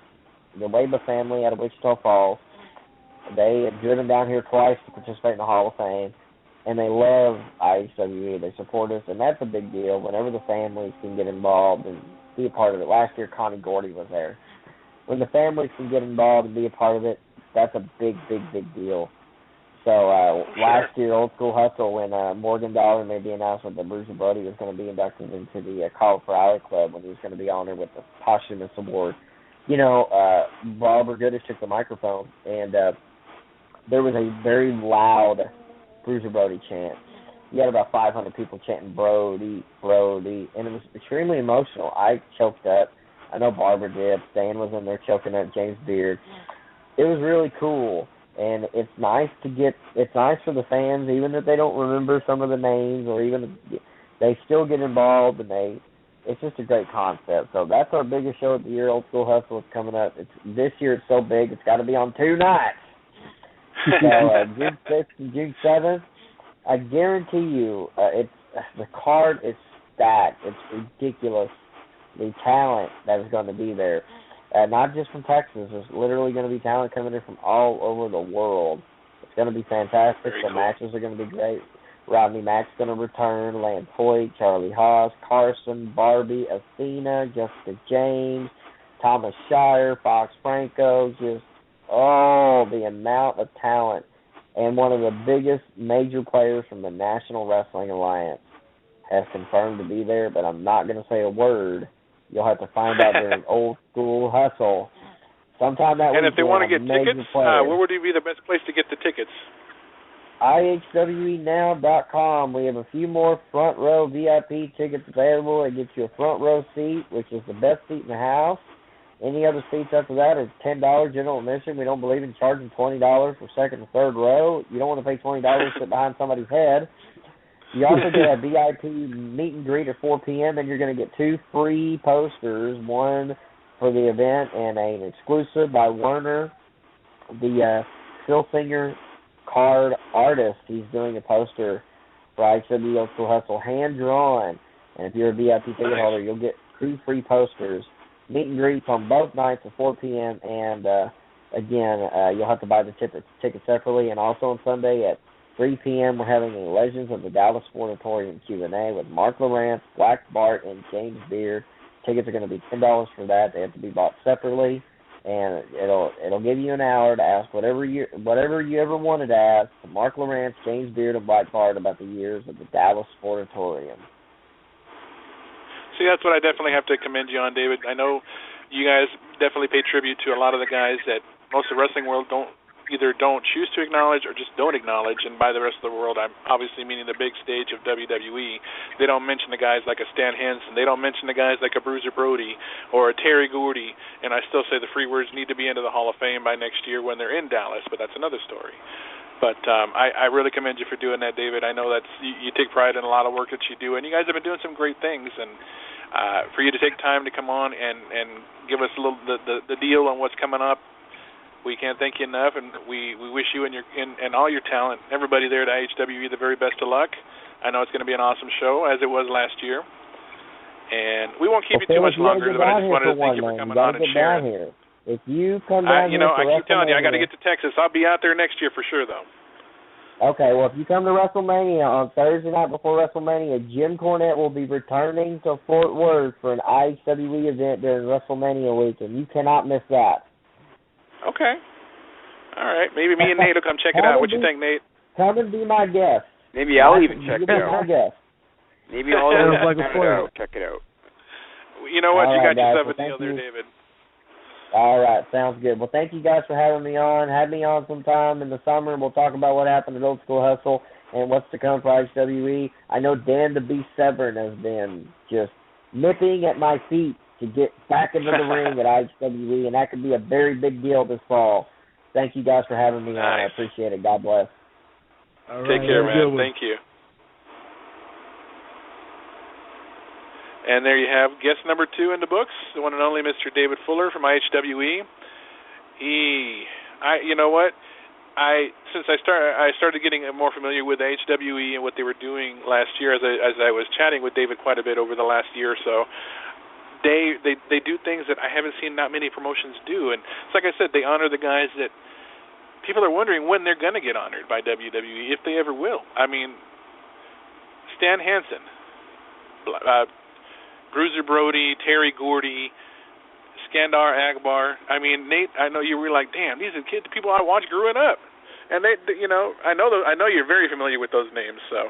Speaker 8: family out of Wichita Falls, they have driven down here twice to participate in the Hall of Fame, and they love IHWE. They support us, and that's a big deal whenever the families can get involved and be a part of it. Last year, Connie Gordy was there. When the families can get involved and be a part of it, that's a big, big, big deal. So last year, Old School Hustle, when Morgan Dollar made the announcement that Bruiser Brody was going to be inducted into the Call for Alley Club when he was going to be honored with the posthumous award, Barbara Goodish took the microphone, and there was a very loud Bruiser Brody chant. You had about 500 people chanting Brody, Brody, and it was extremely emotional. I choked up. I know Barbara did. Stan was in there choking up, James Beard. It was really cool. And it's nice for the fans, even if they don't remember some of the names or even, they still get involved, and it's just a great concept. So that's our biggest show of the year. Old School Hustle is coming up. This year it's so big, it's got to be on 2 nights. So June 6th and June 7th, I guarantee you, the card is stacked. It's ridiculous, the talent that is going to be there. Not just from Texas. There's literally going to be talent coming in from all over the world. It's going to be fantastic. The matches are going to be great. Rodney Mack's going to return. Land Hoyt, Charlie Haas, Carson, Barbie, Athena, Jessica James, Thomas Shire, Fox Franco. Just, the amount of talent. And one of the biggest major players from the National Wrestling Alliance has confirmed to be there, but I'm not going to say a word. You'll have to find out during Old School Hustle. Sometime that week.
Speaker 5: And if they want to get tickets, where would be the best place to get the tickets?
Speaker 8: IHWEnow.com. We have a few more front row VIP tickets available. It gets you a front row seat, which is the best seat in the house. Any other seats after that are $10 general admission. We don't believe in charging $20 for second and third row. You don't want to pay $20 to sit behind somebody's head. You also get a VIP meet and greet at 4 p.m., and you're going to get 2 free posters, one for the event and an exclusive by Werner, the Phil Singer card artist. He's doing a poster for IHWE Old School Hustle, hand-drawn. And if you're a VIP ticket holder, you'll get 2 free posters. Meet and greets on both nights at 4 p.m., and again, you'll have to buy the tickets separately. And also on Sunday at 3 p.m., we're having a Legends of the Dallas Sportatorium Q&A with Mark Lawrence, Black Bart, and James Beard. Tickets are going to be $10 for that. They have to be bought separately, and it'll give you an hour to ask whatever you ever wanted to ask to Mark Lawrence, James Beard, and Black Bart about the years of the Dallas Sportatorium.
Speaker 5: See, that's what I definitely have to commend you on, David. I know you guys definitely pay tribute to a lot of the guys that most of the wrestling world don't choose to acknowledge or just don't acknowledge, and by the rest of the world, I'm obviously meaning the big stage of WWE. They don't mention the guys like a Stan Hansen. They don't mention the guys like a Bruiser Brody or a Terry Gordy, and I still say the free words need to be into the Hall of Fame by next year when they're in Dallas, but that's another story. But I really commend you for doing that, David. I know that's you take pride in a lot of work that you do, and you guys have been doing some great things, and for you to take time to come on and give us a little the deal on what's coming up, we can't thank you enough, and we wish you and all your talent, everybody there at IHWE, the very best of luck. I know it's going to be an awesome show, as it was last year. And we won't keep you too much longer, but I just wanted to thank you for coming on and sharing.
Speaker 8: Here. If you come down here
Speaker 5: I keep telling you, I got to get to Texas. I'll be out there next year for sure, though.
Speaker 8: Okay, well, if you come to WrestleMania on Thursday night before WrestleMania, Jim Cornette will be returning to Fort Worth for an IHWE event during WrestleMania weekend. You cannot miss that.
Speaker 5: Okay. All right. Maybe me and Nate will come check it out. What you think, Nate?
Speaker 8: Come and be my guest.
Speaker 6: Maybe I'll even check it out. Maybe I'll check it out.
Speaker 5: You know what? You got yourself a deal there, David.
Speaker 8: All right. Sounds good. Well, thank you guys for having me on. Have me on sometime in the summer, and we'll talk about what happened at Old School Hustle and what's to come for IHWE. I know Dan the Beast Severn has been just nipping at my feet to get back into the ring at IHWE, and that could be a very big deal this fall. Thank you guys for having me on. I appreciate it. God bless.
Speaker 7: All right.
Speaker 5: Take care, man. Thank you. And there you have guest number 2 in the books, the one and only Mr. David Fuller from IHWE. You know what? Since I started getting more familiar with IHWE and what they were doing last year, as I was chatting with David quite a bit over the last year or so. They do things that I haven't seen not many promotions do, and it's like I said, they honor the guys that people are wondering when they're going to get honored by WWE, if they ever will. I mean, Stan Hansen, Bruiser Brody, Terry Gordy, Skandar Akbar. I mean, Nate, I know you were like, damn, these are kids, people I watched growing up, and they, I know you're very familiar with those names, so.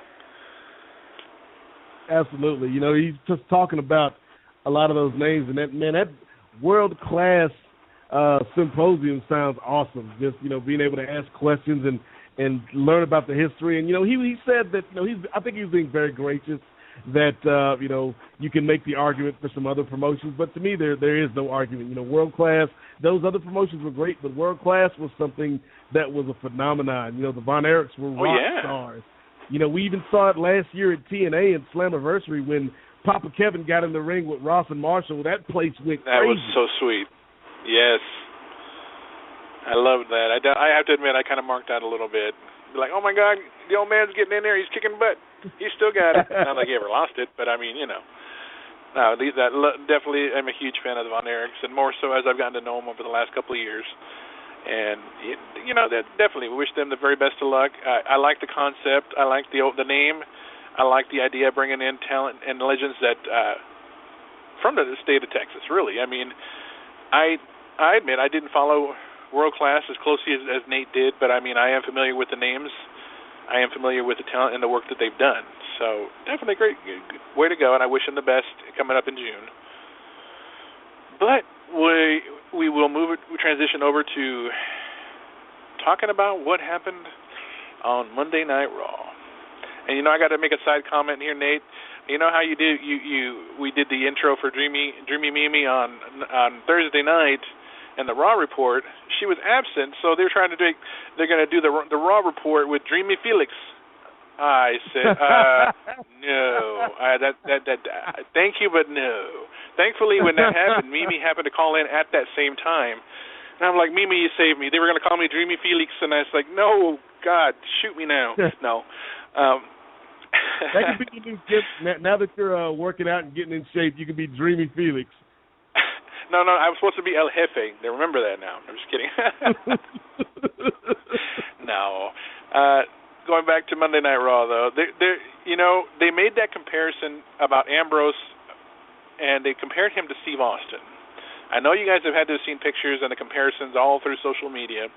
Speaker 7: Absolutely, he's just talking about a lot of those names, and that world-class symposium sounds awesome. Just being able to ask questions and learn about the history. And he said that I think he was being very gracious that you can make the argument for some other promotions, but to me there is no argument. World-class. Those other promotions were great, but world-class was something that was a phenomenon. The Von Erichs were rock stars. You know, we even saw it last year at TNA and Slammiversary when Papa Kevin got in the ring with Ross and Marshall. That place went crazy.
Speaker 5: That was so sweet. Yes. I loved that. I have to admit, I kind of marked out a little bit. Like, oh, my God, the old man's getting in there. He's kicking butt. He still got it. Not like he ever lost it, but, I mean, you know. No, definitely I'm a huge fan of the Von Erichs, and more so as I've gotten to know him over the last couple of years. And, you know, that definitely wish them the very best of luck. I like the concept. I like the name. I like the idea of bringing in talent and legends that from the state of Texas, really. I mean, I admit I didn't follow World Class as closely as Nate did, but, I mean, I am familiar with the names. I am familiar with the talent and the work that they've done. So definitely great way to go, and I wish them the best coming up in June. But we will transition over to talking about what happened on Monday Night Raw. And you know, I got to make a side comment here, Nate. You know how we did the intro for Dreamy Mimi on Thursday night, and the Raw report. She was absent, so they're going to do the Raw report with Dreamy Felix. I said, no. Thank you, but no. Thankfully, when that happened, Mimi happened to call in at that same time. And I'm like, Mimi, you saved me. They were going to call me Dreamy Felix, and I was like, no, God, shoot me now. No.
Speaker 7: That could be your new gift. Now that you're working out and getting in shape, you can be Dreamy Felix.
Speaker 5: No, I was supposed to be El Jefe. They remember that now. I'm just kidding. No. Going back to Monday Night Raw, though, they made that comparison about Ambrose, and they compared him to Steve Austin. I know you guys have had to have seen pictures and the comparisons all through social media.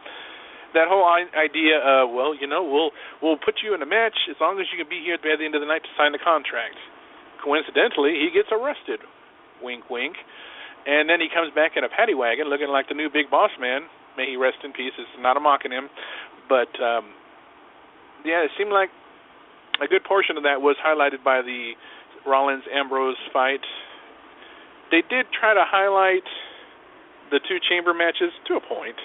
Speaker 5: That whole idea of, well, you know, we'll put you in a match as long as you can be here by the end of the night to sign the contract. Coincidentally, he gets arrested. Wink, wink. And then he comes back in a paddy wagon looking like the new big boss man. May he rest in peace. It's not a mocking him. But, yeah, it seemed like a good portion of that was highlighted by the Rollins-Ambrose fight. They did try to highlight the two chamber matches to a point.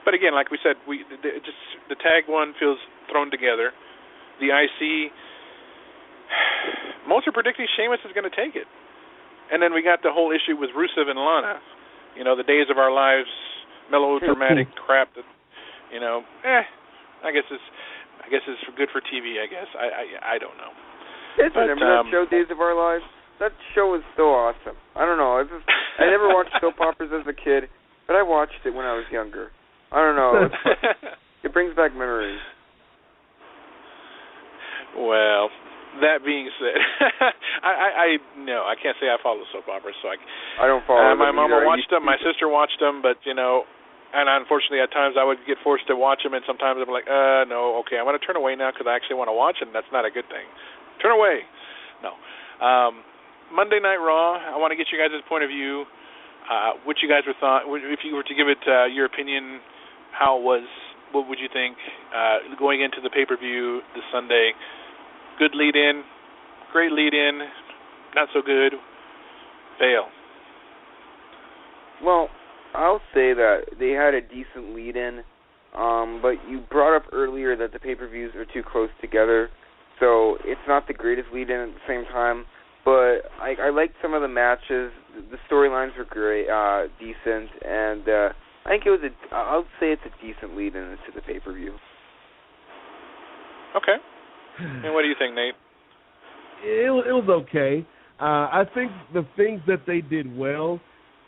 Speaker 5: But again, like we said, the tag one feels thrown together. The IC, most are predicting Sheamus is going to take it. And then we got the whole issue with Rusev and Lana. You know, the Days of Our Lives, melodramatic crap that, you know, I guess it's good for TV, I guess. I don't know.
Speaker 6: Remember that show, Days of Our Lives? That show was so awesome. I don't know. I never watched soap operas as a kid, but I watched it when I was younger. I don't know. It brings back memories. Well, that being said, I can't say I follow soap operas, so I don't follow them.
Speaker 5: My mama watched them, my sister watched them, but you know, and unfortunately at times I would get forced to watch them, and sometimes I'm like, no, okay, I'm going to turn away now because I actually want to watch it, and that's not a good thing. Turn away. No. Monday Night Raw, I want to get you guys' point of view, what you guys thought, if you were to give it your opinion, how it was, what would you think going into the pay-per-view this Sunday? Good lead-in, great lead-in, not so good, fail.
Speaker 6: Well, I'll say that they had a decent lead-in, but you brought up earlier that the pay-per-views are too close together, so it's not the greatest lead-in at the same time, but I liked some of the matches. The storylines were great, decent, and I think I'll say it's a decent lead-in to the pay-per-view.
Speaker 5: Okay. And what do you think, Nate?
Speaker 7: It was okay. I think the things that they did well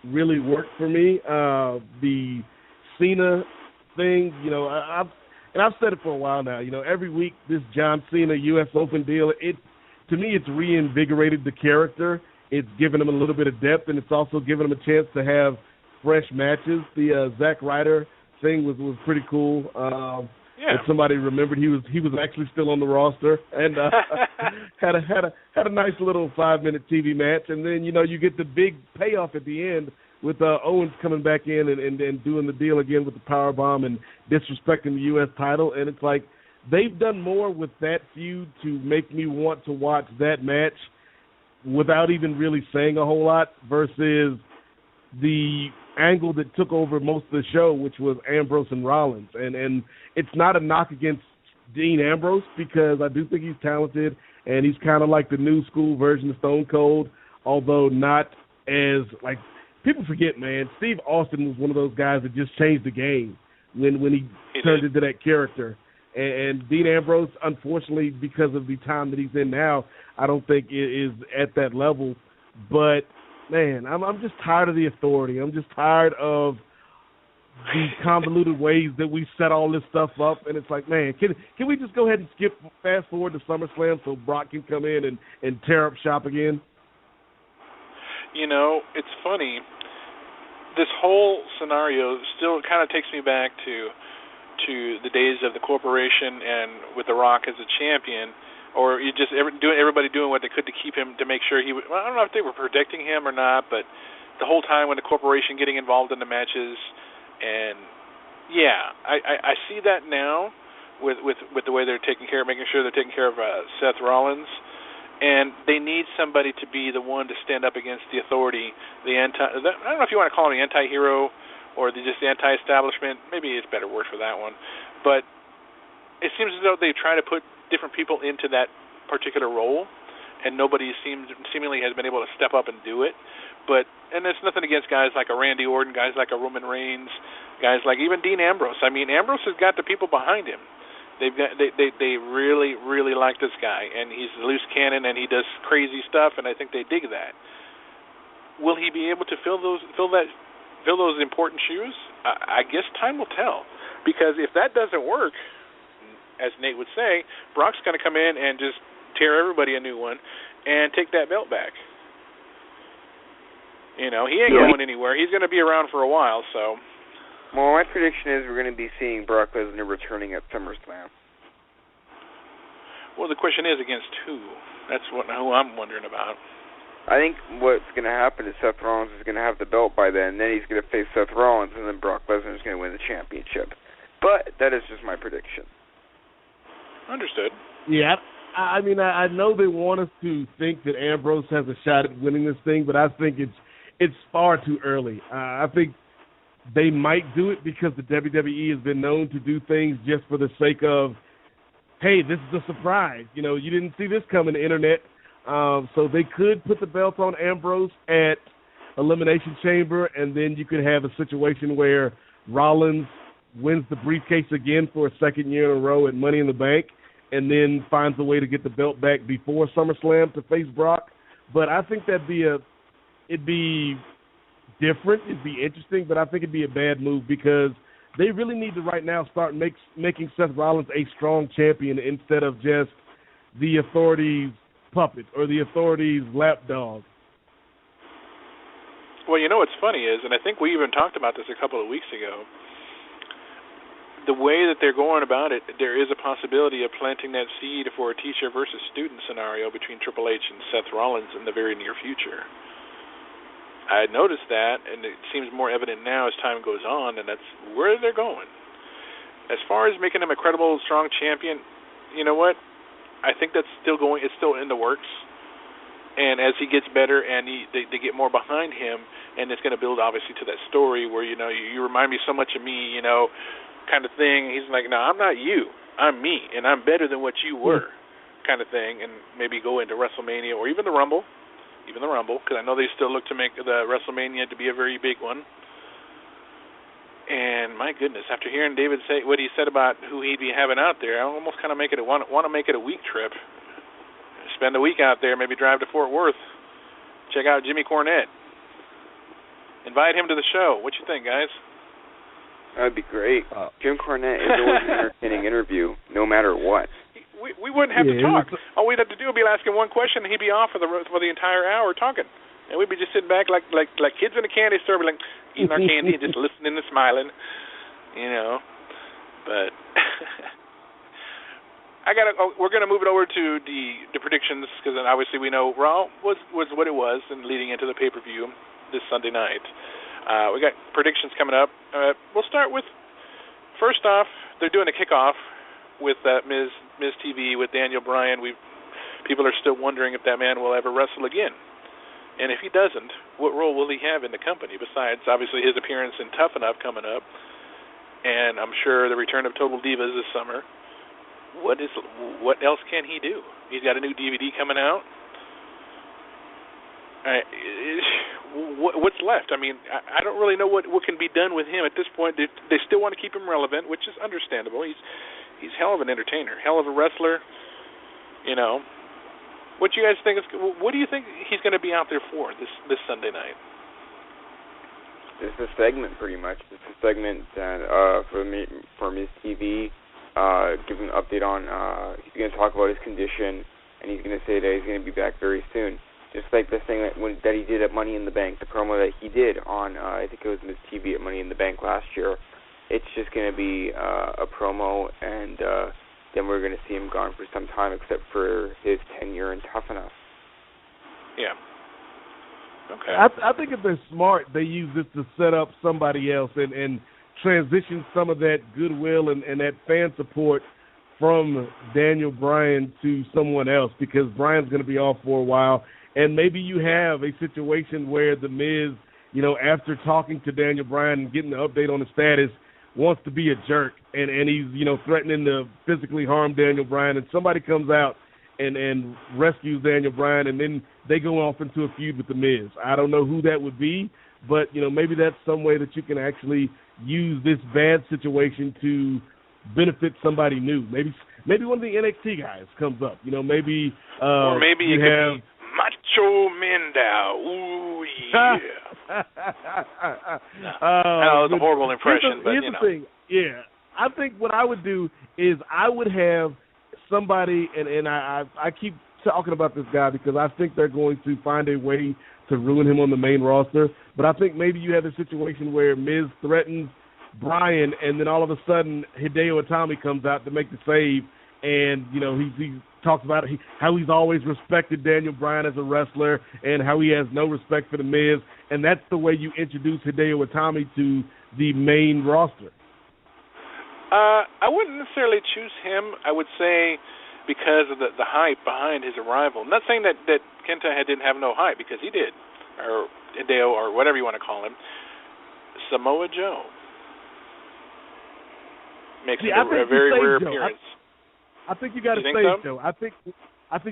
Speaker 7: really worked for me. The Cena thing, you know, I've said it for a while now. You know, every week this John Cena U.S. Open deal, to me it's reinvigorated the character. It's given him a little bit of depth, and it's also given him a chance to have fresh matches. The Zack Ryder thing was pretty cool.
Speaker 5: Yeah.
Speaker 7: If somebody remembered, he was actually still on the roster, and had a nice little 5-minute TV match, and then you get the big payoff at the end with Owens coming back in and doing the deal again with the Powerbomb and disrespecting the U.S. title, and it's like they've done more with that feud to make me want to watch that match without even really saying a whole lot versus the angle that took over most of the show, which was Ambrose and Rollins. And it's not a knock against Dean Ambrose because I do think he's talented, and he's kind of like the new school version of Stone Cold, although not as, like, people forget, man, Steve Austin was one of those guys that just changed the game when he turned into that character. And Dean Ambrose, unfortunately, because of the time that he's in now, I don't think is at that level. But, man, I'm just tired of the authority. I'm just tired of the convoluted ways that we set all this stuff up. And it's like, man, can we just go ahead and fast forward to SummerSlam so Brock can come in and tear up shop again?
Speaker 5: You know, it's funny. This whole scenario still kind of takes me back to the days of the corporation and with The Rock as a champion, or you just everybody doing what they could to keep him, to make sure he would. Well, I don't know if they were protecting him or not, but the whole time when the corporation getting involved in the matches, and yeah, I see that now with the way they're taking care of, making sure they're taking care of Seth Rollins. And they need somebody to be the one to stand up against the authority, I don't know if you want to call him the anti-hero or just the anti-establishment. Maybe it's a better word for that one. But it seems as though they try to put different people into that particular role, and nobody seemingly has been able to step up and do it. And there's nothing against guys like a Randy Orton, guys like a Roman Reigns, guys like even Dean Ambrose. I mean, Ambrose has got the people behind him. They really, really like this guy, and he's a loose cannon, and he does crazy stuff, and I think they dig that. Will he be able to fill those important shoes? I guess time will tell, because if that doesn't work, as Nate would say, Brock's going to come in and just tear everybody a new one and take that belt back. You know, he ain't going anywhere. He's going to be around for a while, so.
Speaker 6: Well, my prediction is we're going to be seeing Brock Lesnar returning at SummerSlam.
Speaker 5: Well, the question is against who? That's who I'm wondering about.
Speaker 6: I think what's going to happen is Seth Rollins is going to have the belt by then he's going to face Seth Rollins, and then Brock Lesnar is going to win the championship. But that is just my prediction. Understood.
Speaker 7: Yeah, I mean, I know they want us to think that Ambrose has a shot at winning this thing, but I think it's far too early. I think they might do it because the WWE has been known to do things just for the sake of, hey, this is a surprise. You know, you didn't see this coming, the internet. So they could put the belt on Ambrose at Elimination Chamber, and then you could have a situation where Rollins wins the briefcase again for a second year in a row at Money in the Bank, and then finds a way to get the belt back before SummerSlam to face Brock. But I think it'd be different, it'd be interesting, but I think it'd be a bad move because they really need to right now start making Seth Rollins a strong champion instead of just the authority's puppet or the authority's lapdog.
Speaker 5: Well, you know what's funny is, and I think we even talked about this a couple of weeks ago, the way that they're going about it, there is a possibility of planting that seed for a teacher versus student scenario between Triple H and Seth Rollins in the very near future. I noticed that, and it seems more evident now as time goes on, and that's where they're going. As far as making him a credible, strong champion, you know what? I think that's still going. It's still in the works. And as he gets better and they get more behind him, and it's going to build, obviously, to that story where, you know, you remind me so much of me, you know, kind of thing. He's like, no, I'm not you. I'm me, and I'm better than what you were, kind of thing, and maybe go into WrestleMania or even the Rumble. Because I know they still look to make the WrestleMania to be a very big one. And my goodness, after hearing David say what he said about who he'd be having out there, I almost kind of want to make it a week trip. Spend a week out there, maybe drive to Fort Worth, check out Jimmy Cornette, invite him to the show. What you think, guys?
Speaker 6: That'd be great. Jim Cornette is always an entertaining interview, no matter what.
Speaker 5: We wouldn't have to talk. All we'd have to do would be asking one question, and he'd be off for the entire hour talking, and we'd be just sitting back like kids in a candy store, like eating our candy and just listening and smiling, you know. But we're gonna move it over to the predictions because obviously we know Raw was what it was, and leading into the pay-per-view this Sunday night. We got predictions coming up. We'll start with, first off, they're doing a kickoff with Miz TV with Daniel Bryan. People are still wondering if that man will ever wrestle again. And if he doesn't, what role will he have in the company besides, obviously, his appearance in Tough Enough coming up, and I'm sure the return of Total Divas this summer. what else can he do? He's got a new DVD coming out. What's left? I mean, I don't really know what can be done with him at this point. They still want to keep him relevant, which is understandable. He's hell of an entertainer, hell of a wrestler. You know, what do you guys think? What do you think he's going to be out there for this Sunday night?
Speaker 6: It's a segment, pretty much. It's a segment that for Miz TV, giving an update on. He's going to talk about his condition, and he's going to say that he's going to be back very soon. Just like the thing that he did at Money in the Bank, the promo that he did on, I think it was Miz TV at Money in the Bank last year. It's just going to be a promo, and then we're going to see him gone for some time, except for his tenure in Tough Enough.
Speaker 5: Yeah. Okay.
Speaker 7: I think if they're smart, they use this to set up somebody else and transition some of that goodwill and that fan support from Daniel Bryan to someone else, because Bryan's going to be off for a while. And maybe you have a situation where The Miz, you know, after talking to Daniel Bryan and getting the update on the status, wants to be a jerk, and he's, you know, threatening to physically harm Daniel Bryan, and somebody comes out and rescues Daniel Bryan, and then they go off into a feud with The Miz. I don't know who that would be, but, you know, maybe that's some way that you can actually use this bad situation to benefit somebody new. Maybe one of the NXT guys comes up. You know, maybe
Speaker 5: or maybe
Speaker 7: you have
Speaker 5: Macho Mendao. Ooh, yeah. That was a horrible impression, but, you know.
Speaker 7: The thing. Yeah. I think what I would do is I would have somebody, and I keep talking about this guy because I think they're going to find a way to ruin him on the main roster, but I think maybe you have a situation where Miz threatens Bryan, and then all of a sudden Hideo Itami comes out to make the save, and, you know, he talks about how he's always respected Daniel Bryan as a wrestler and how he has no respect for The Miz, and that's the way you introduce Hideo Itami to the main roster.
Speaker 5: I wouldn't necessarily choose him. I would say because of the hype behind his arrival. I'm not saying that Kenta didn't have no hype, because he did, or Hideo, or whatever you want to call him. Samoa Joe makes a very rare appearance.
Speaker 7: I think you got to save
Speaker 5: so?
Speaker 7: Joe. I think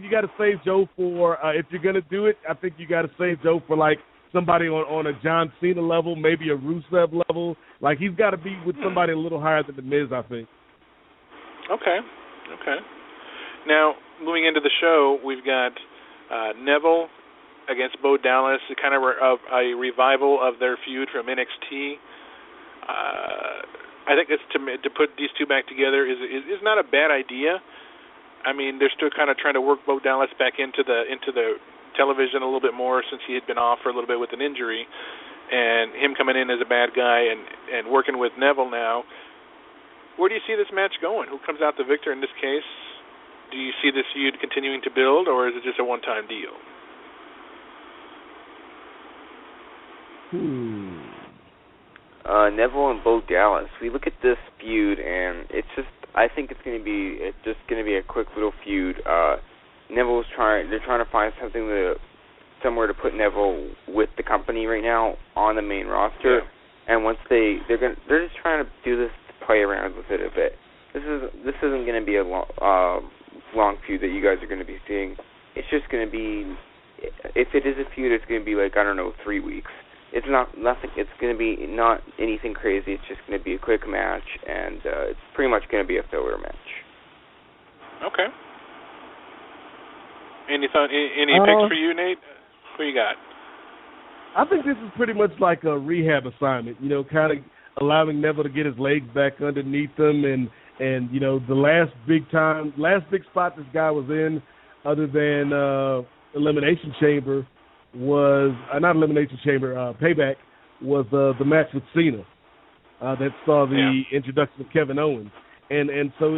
Speaker 7: you got to save Joe for if you're going to do it. I think you got to save Joe for like somebody on a John Cena level, maybe a Rusev level. Like, he's got to be with somebody a little higher than The Miz, I think.
Speaker 5: Okay. Now, moving into the show, we've got Neville against Bo Dallas, kind of a revival of their feud from NXT. I think it's to put these two back together is not a bad idea. I mean, they're still kind of trying to work Bo Dallas back into the television a little bit more, since he had been off for a little bit with an injury, and him coming in as a bad guy and working with Neville now. Where do you see this match going? Who comes out the victor in this case? Do you see this feud continuing to build, or is it just a one-time deal?
Speaker 6: Neville and Bo Dallas. We look at this feud, and I think it's just going to be a quick little feud. They're trying to find somewhere to put Neville with the company right now on the main roster, and once they're just trying to do this to play around with it a bit. This isn't going to be a long feud that you guys are going to be seeing. It's just going to be, if it is a feud, it's going to be like, I don't know, 3 weeks. It's nothing. It's going to be not anything crazy. It's just going to be a quick match, and it's pretty much going to be a filler match.
Speaker 5: Okay. Any picks for you, Nate? Who you got?
Speaker 7: I think this is pretty much like a rehab assignment. You know, kind of allowing Neville to get his legs back underneath him, and you know, the last big spot this guy was in, other than Elimination Chamber, was not Elimination Chamber. Payback was the match with Cena that saw the introduction of Kevin Owens, and so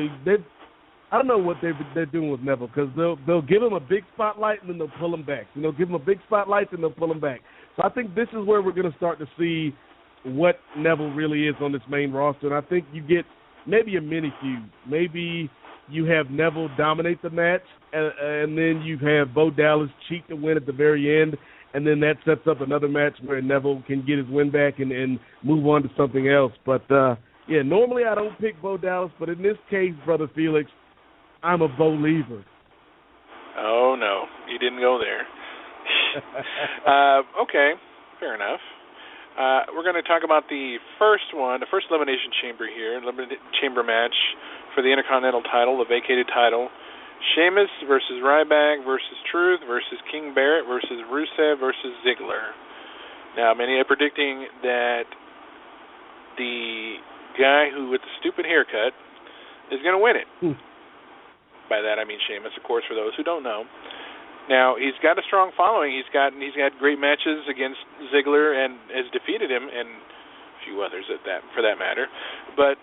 Speaker 7: I don't know what they're doing with Neville, because they'll give him a big spotlight and then they'll pull him back. You know, give him a big spotlight and they'll pull him back. So I think this is where we're going to start to see what Neville really is on this main roster, and I think you get maybe a mini feud. Maybe you have Neville dominate the match, and then you have Bo Dallas cheat to win at the very end, and then that sets up another match where Neville can get his win back and move on to something else. But, normally I don't pick Bo Dallas, but in this case, Brother Felix, I'm a believer.
Speaker 5: Oh, no. You didn't go there. Okay. Fair enough. We're going to talk about the first Elimination Chamber here, Elimination Chamber match for the Intercontinental title, the vacated title. Sheamus versus Ryback versus Truth versus King Barrett versus Rusev versus Ziggler. Now, many are predicting that the guy who with the stupid haircut is going to win it. By that I mean Sheamus, of course, for those who don't know. Now, he's got a strong following. He's got great matches against Ziggler and has defeated him and a few others for that matter. But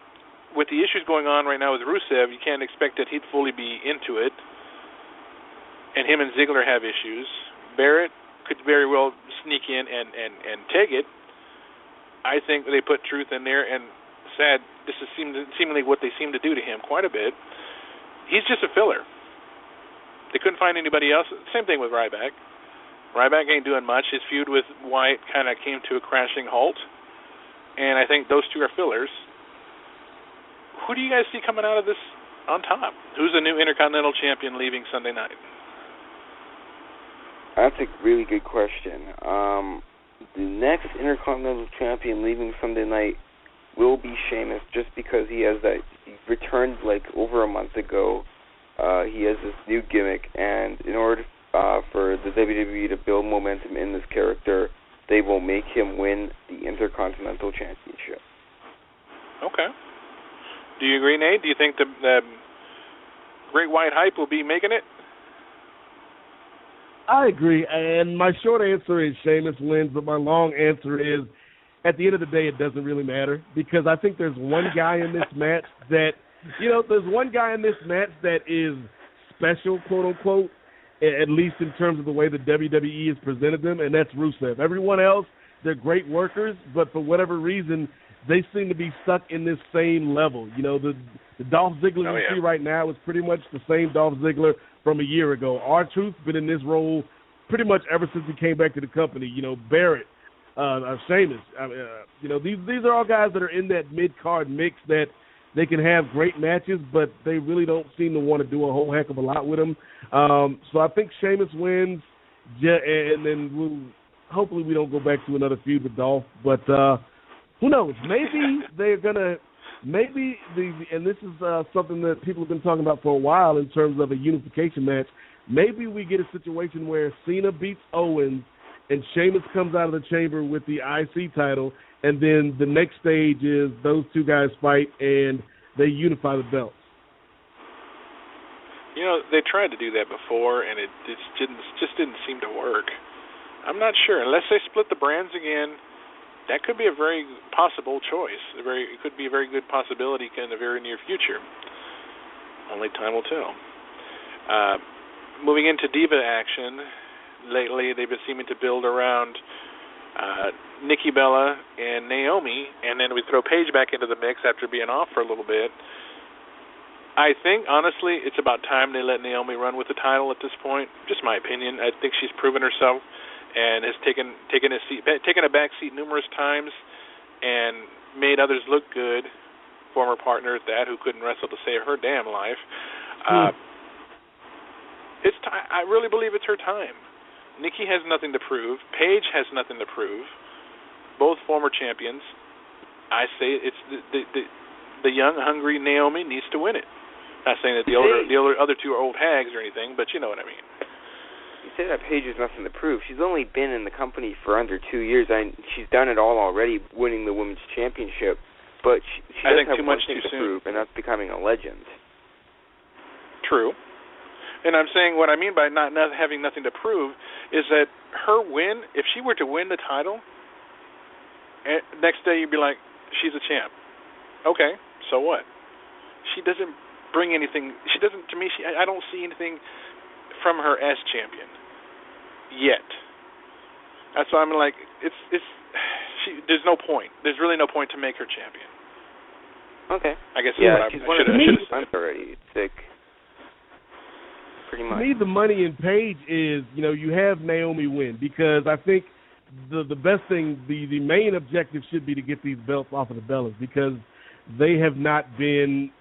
Speaker 5: with the issues going on right now with Rusev, you can't expect that he'd fully be into it. And him and Ziggler have issues. Barrett could very well sneak in and take it. I think they put Truth in there, and this is seemingly what they seem to do to him quite a bit. He's just a filler. They couldn't find anybody else. Same thing with Ryback. Ryback ain't doing much. His feud with Wyatt kind of came to a crashing halt, and I think those two are fillers. Who do you guys see coming out of this on top? Who's the new Intercontinental Champion leaving Sunday night?
Speaker 6: That's a really good question. The next Intercontinental Champion leaving Sunday night will be Sheamus, just because he returned like over a month ago. He has this new gimmick, and in order for the WWE to build momentum in this character, they will make him win the Intercontinental Championship.
Speaker 5: Okay. Do you agree, Nate? Do you think the Great White Hype will be making it?
Speaker 7: I agree, and my short answer is Sheamus wins, but my long answer is, at the end of the day, it doesn't really matter, because I think there's one guy in this match that is special, quote unquote, at least in terms of the way the WWE has presented them, and that's Rusev. Everyone else, they're great workers, but for whatever reason, they seem to be stuck in this same level. You know, the Dolph Ziggler you see right now is pretty much the same Dolph Ziggler from a year ago. R-Truth's been in this role pretty much ever since he came back to the company. You know, Barrett, Sheamus. These are all guys that are in that mid-card mix that they can have great matches, but they really don't seem to want to do a whole heck of a lot with them. So I think Sheamus wins, and then hopefully we don't go back to another feud with Dolph. But who knows? Maybe they're going to – and this is something that people have been talking about for a while in terms of a unification match. Maybe we get a situation where Cena beats Owens and Sheamus comes out of the chamber with the IC title, and then the next stage is those two guys fight and they unify the belts.
Speaker 5: You know, they tried to do that before, and it just didn't seem to work. I'm not sure. Unless they split the brands again, that could be a very possible choice. It could be a very good possibility in the very near future. Only time will tell. Moving into Diva action, lately they've been seeming to build around Nikki Bella and Naomi, and then we throw Paige back into the mix after being off for a little bit. I think, honestly, it's about time they let Naomi run with the title at this point. Just my opinion. I think she's proven herself and has taken a back seat numerous times and made others look good. Former partner at that, who couldn't wrestle to save her damn life. I really believe it's her time. Nikki has nothing to prove. Paige has nothing to prove. Both former champions. I say it's the young, hungry Naomi needs to win it. Not saying that the other two are old hags or anything, but you know what I mean.
Speaker 6: You say that Paige has nothing to prove. She's only been in the company for under 2 years. She's done it all already, winning the women's championship. But she doesn't have one thing to prove, and that's becoming a legend.
Speaker 5: True. And I'm saying what I mean by not having nothing to prove is that her win, if she were to win the title, next day you'd be like, she's a champ. Okay, so what? She doesn't bring anything. She doesn't, to me, I don't see anything from her as champion yet. That's why I'm like, there's no point. There's really no point to make her champion.
Speaker 6: Okay.
Speaker 5: I guess
Speaker 6: she's one of the times already. It's like, pretty much.
Speaker 7: To me, the money in Paige is, you have Naomi win, because I think the best thing, the main objective should be to get these belts off of the Bellas, because they have not been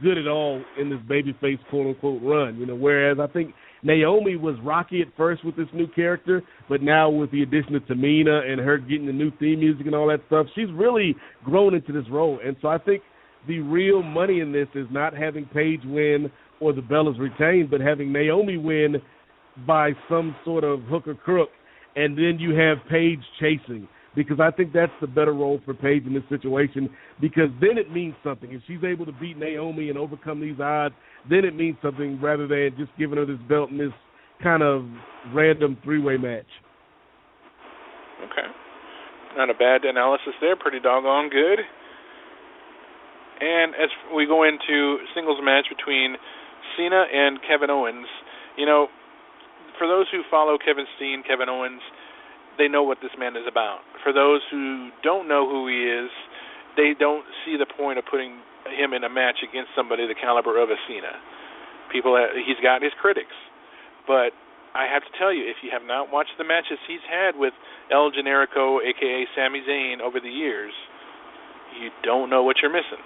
Speaker 7: good at all in this babyface quote-unquote run. Whereas I think Naomi was rocky at first with this new character, but now with the addition of Tamina and her getting the new theme music and all that stuff, she's really grown into this role. And so I think the real money in this is not having Paige win or the Bellas retain, but having Naomi win by some sort of hook or crook, and then you have Paige chasing. Because I think that's the better role for Paige in this situation, because then it means something. If she's able to beat Naomi and overcome these odds, then it means something rather than just giving her this belt in this kind of random three-way match.
Speaker 5: Okay. Not a bad analysis there. Pretty doggone good. And as we go into singles match between Cena and Kevin Owens, for those who follow Kevin Steen, Kevin Owens, they know what this man is about. For those who don't know who he is, they don't see the point of putting him in a match against somebody the caliber of a Cena. He's got his critics. But I have to tell you, if you have not watched the matches he's had with El Generico, a.k.a. Sami Zayn, over the years, you don't know what you're missing.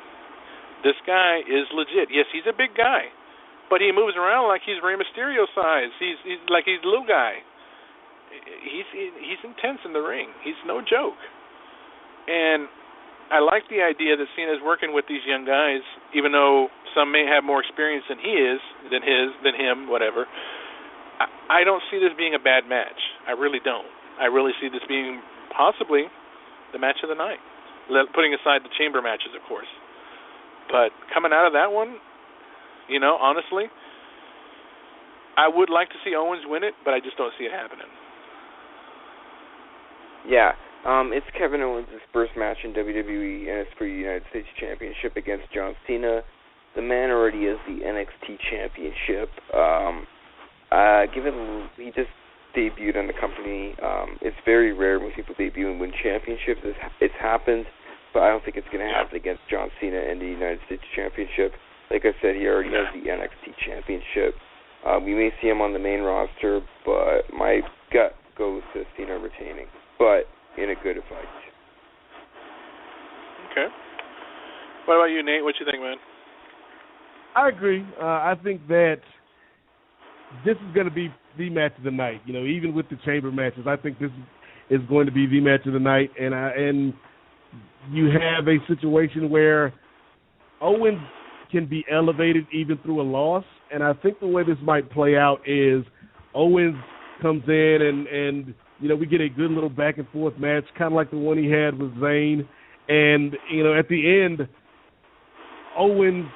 Speaker 5: This guy is legit. Yes, he's a big guy, but he moves around like he's Rey Mysterio size. He's like he's a little guy. He's intense in the ring. He's no joke. And I like the idea that Cena's working with these young guys, even though some may have more experience than him, whatever. I don't see this being a bad match. I really don't. I really see this being possibly the match of the night, putting aside the chamber matches, of course. But coming out of that one, honestly, I would like to see Owens win it, but I just don't see it happening.
Speaker 6: Yeah, it's Kevin Owens' first match in WWE, and it's for the United States Championship against John Cena. The man already is the NXT Championship. He just debuted on the company. It's very rare when people debut and win championships. It's happened, but I don't think it's going to happen against John Cena in the United States Championship. Like I said, he already has the NXT Championship. We may see him on the main roster, but my gut goes to Cena retaining, but in a good fight.
Speaker 5: Okay. What about you, Nate? What you think, man?
Speaker 7: I agree. I think that this is going to be the match of the night. Even with the chamber matches, I think this is going to be the match of the night. And you have a situation where Owens can be elevated even through a loss. And I think the way this might play out is Owens comes in and we get a good little back and forth match, kind of like the one he had with Zayn. And, at the end, Owens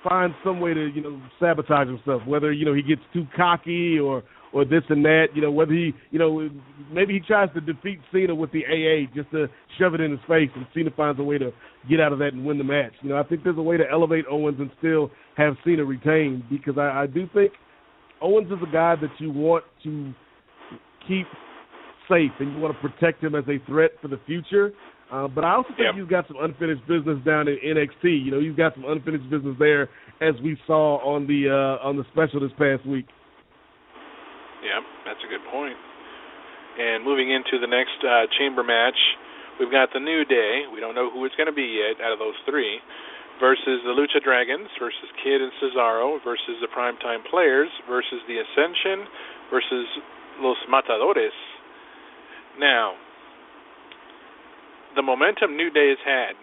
Speaker 7: finds some way to, sabotage himself, whether, he gets too cocky or this and that, whether he, maybe he tries to defeat Cena with the AA just to shove it in his face, and Cena finds a way to get out of that and win the match. I think there's a way to elevate Owens and still have Cena retain, because I do think Owens is a guy that you want to keep safe and you want to protect him as a threat for the future. But I also think he's got some unfinished business down in NXT. He's got some unfinished business there, as we saw on the special this past week.
Speaker 5: Yeah, that's a good point. And moving into the next chamber match, we've got the New Day. We don't know who it's going to be yet out of those three, versus the Lucha Dragons, versus Kid and Cesaro, versus the Primetime Players, versus the Ascension, versus Los Matadores. Now, the momentum New Day has had,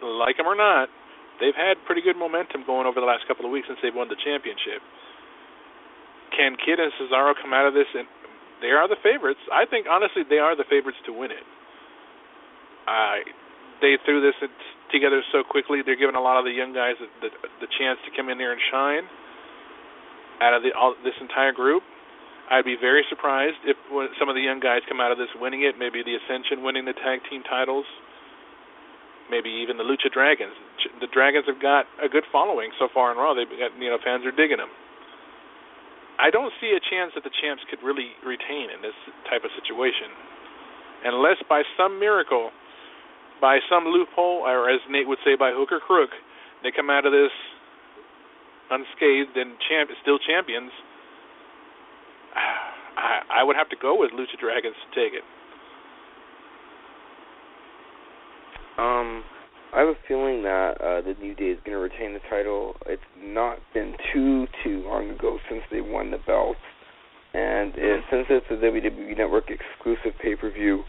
Speaker 5: like them or not, they've had pretty good momentum going over the last couple of weeks since they've won the championship. Can Kid and Cesaro come out of this? And they are the favorites. I think, honestly, they are the favorites to win it. They threw this together so quickly. They're giving a lot of the young guys the chance to come in there and shine out of this entire group. I'd be very surprised if some of the young guys come out of this winning it, maybe the Ascension winning the tag team titles, maybe even the Lucha Dragons. The Dragons have got a good following so far in Raw. They've got, fans are digging them. I don't see a chance that the champs could really retain in this type of situation, unless by some miracle, by some loophole, or as Nate would say, by hook or crook, they come out of this unscathed and still champions. I would have to go with Lucha Dragons to take it.
Speaker 6: I have a feeling that the New Day is going to retain the title. It's not been too long ago since they won the belt. And since it's a WWE Network exclusive pay-per-view,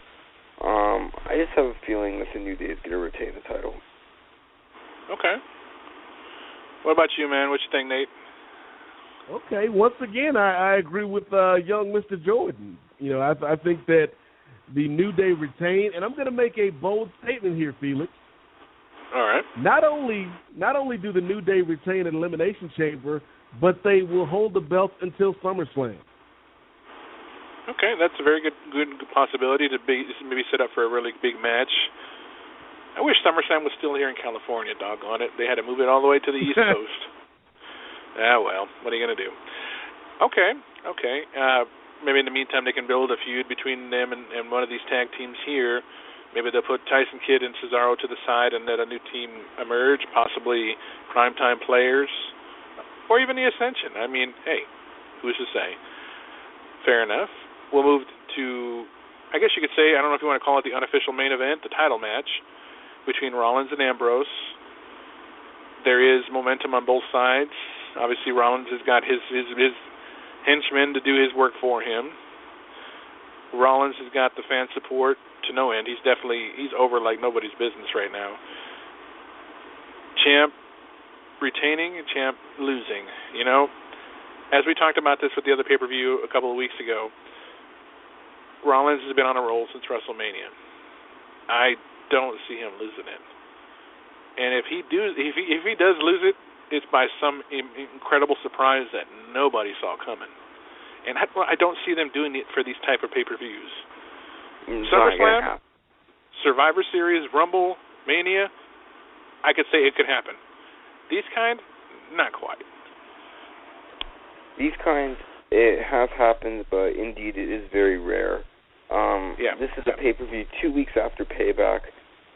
Speaker 6: I just have a feeling that the New Day is going to retain the title.
Speaker 5: Okay. What about you, man? What you think, Nate?
Speaker 7: Okay, once again, I agree with young Mr. Jordan. You know, I think that the New Day retain, and I'm going to make a bold statement here, Felix.
Speaker 5: All right.
Speaker 7: Not only do the New Day retain an Elimination Chamber, but they will hold the belts until SummerSlam.
Speaker 5: Okay, that's a very good possibility to be maybe set up for a really big match. I wish SummerSlam was still here in California, doggone it. They had to move it all the way to the East Coast. Well, what are you going to do? Okay. Maybe in the meantime they can build a feud between them and one of these tag teams here. Maybe they'll put Tyson Kidd and Cesaro to the side and let a new team emerge, possibly primetime players, or even the Ascension. I mean, hey, who's to say? Fair enough. We'll move to, I guess you could say, I don't know if you want to call it the unofficial main event, the title match between Rollins and Ambrose. There is momentum on both sides. Obviously, Rollins has got his henchmen to do his work for him. Rollins has got the fan support to no end. He's over like nobody's business right now. Champ retaining, champ losing. You know, as we talked about this with the other pay-per-view a couple of weeks ago, Rollins has been on a roll since WrestleMania. I don't see him losing it. And if he does lose it, it's by some incredible surprise that nobody saw coming. And I don't see them doing it for these type of pay-per-views. SummerSlam, Survivor Series, Rumble, Mania, I could say it could happen. These kind, not quite.
Speaker 6: These kinds, it has happened, but indeed it is very rare. This is a pay-per-view 2 weeks after Payback,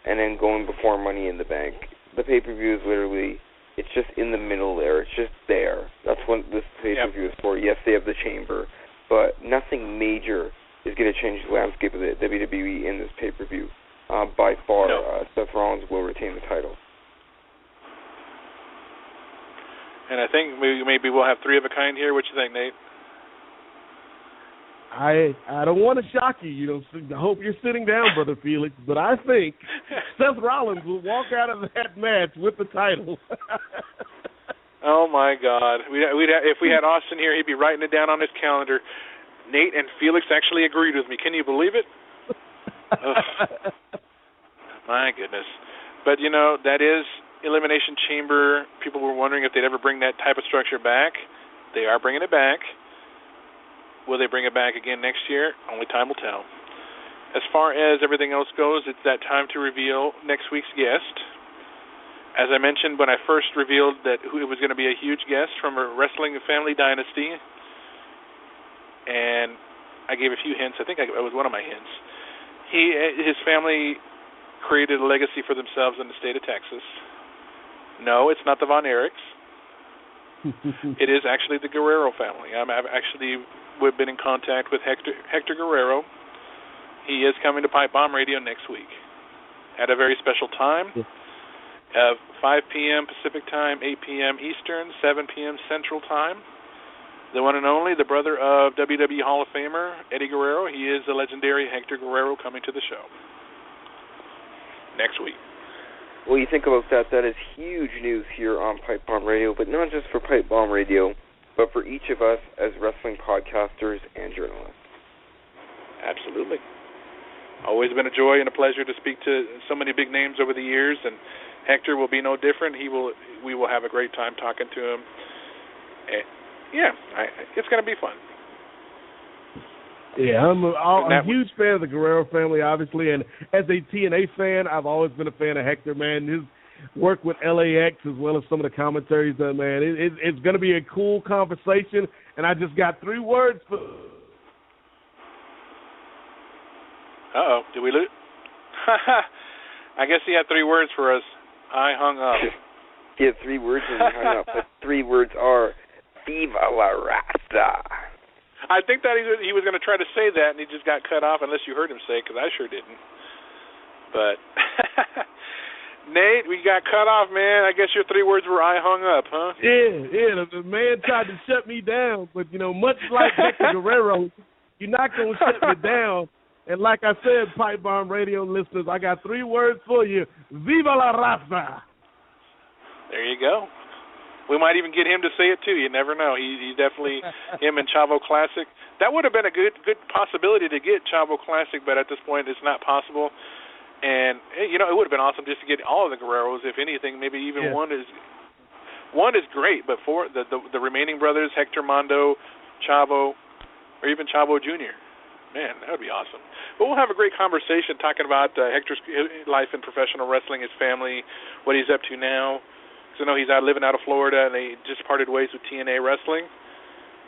Speaker 6: and then going before Money in the Bank. The pay-per-view is literally, it's just in the middle there. It's just there. That's what this pay-per-view is for. Yes, they have the chamber, but nothing major is going to change the landscape of the WWE in this pay-per-view. By far, Seth Rollins will retain the title.
Speaker 5: And I think maybe we'll have three of a kind here. What you think, Nate?
Speaker 7: I don't want to shock you. You know, I hope you're sitting down, Brother Felix. But I think Seth Rollins will walk out of that match with the title.
Speaker 5: Oh my God! If we had Austin here, he'd be writing it down on his calendar. Nate and Felix actually agreed with me. Can you believe it? My goodness! But you know, that is Elimination Chamber. People were wondering if they'd ever bring that type of structure back. They are bringing it back. Will they bring it back again next year? Only time will tell. As far as everything else goes, it's that time to reveal next week's guest. As I mentioned when I first revealed that it was going to be a huge guest from a wrestling family dynasty, and I gave a few hints. I think it was one of my hints. His family created a legacy for themselves in the state of Texas. No, it's not the Von Erichs. It is actually the Guerrero family. We've been in contact with Hector Guerrero. He is coming to Pipebomb Radio next week at a very special time of 5 p.m. Pacific Time, 8 p.m. Eastern, 7 p.m. Central Time. The one and only, the brother of WWE Hall of Famer Eddie Guerrero. He is the legendary Hector Guerrero coming to the show next week.
Speaker 6: Well, you think about that, that is huge news here on Pipebomb Radio, but not just for Pipebomb Radio, but for each of us as wrestling podcasters and journalists.
Speaker 5: Absolutely. Always been a joy and a pleasure to speak to so many big names over the years, and Hector will be no different. We will have a great time talking to him. It's going to be fun.
Speaker 7: Yeah, I'm a huge fan of the Guerrero family, obviously, and as a TNA fan, I've always been a fan of Hector, man. His work with LAX as well as some of the commentaries, man, it's going to be a cool conversation, and I just got 3 words for...
Speaker 5: Uh-oh, did we lose? I guess he had 3 words for us. I hung up.
Speaker 6: He had 3 words and he hung up, but 3 words are Viva la Rasta.
Speaker 5: I think that he was going to try to say that, and he just got cut off, unless you heard him say it, because I sure didn't. But Nate, we got cut off, man. I guess your 3 words were "I hung up," huh?
Speaker 7: Yeah. The man tried to shut me down, but much like Hector Guerrero, you're not gonna shut me down. And like I said, Pipebomb Radio listeners, I got 3 words for you: Viva la raza.
Speaker 5: There you go. We might even get him to say it too. You never know. He definitely him and Chavo Classic. That would have been a good possibility to get Chavo Classic, but at this point, it's not possible. And it would have been awesome just to get all of the Guerreros, if anything. Maybe even one is great, but for the remaining brothers, Hector, Mondo, Chavo, or even Chavo Jr., man, that would be awesome. But we'll have a great conversation talking about Hector's life in professional wrestling, his family, what he's up to now. Because I know he's living out of Florida, and they just parted ways with TNA Wrestling.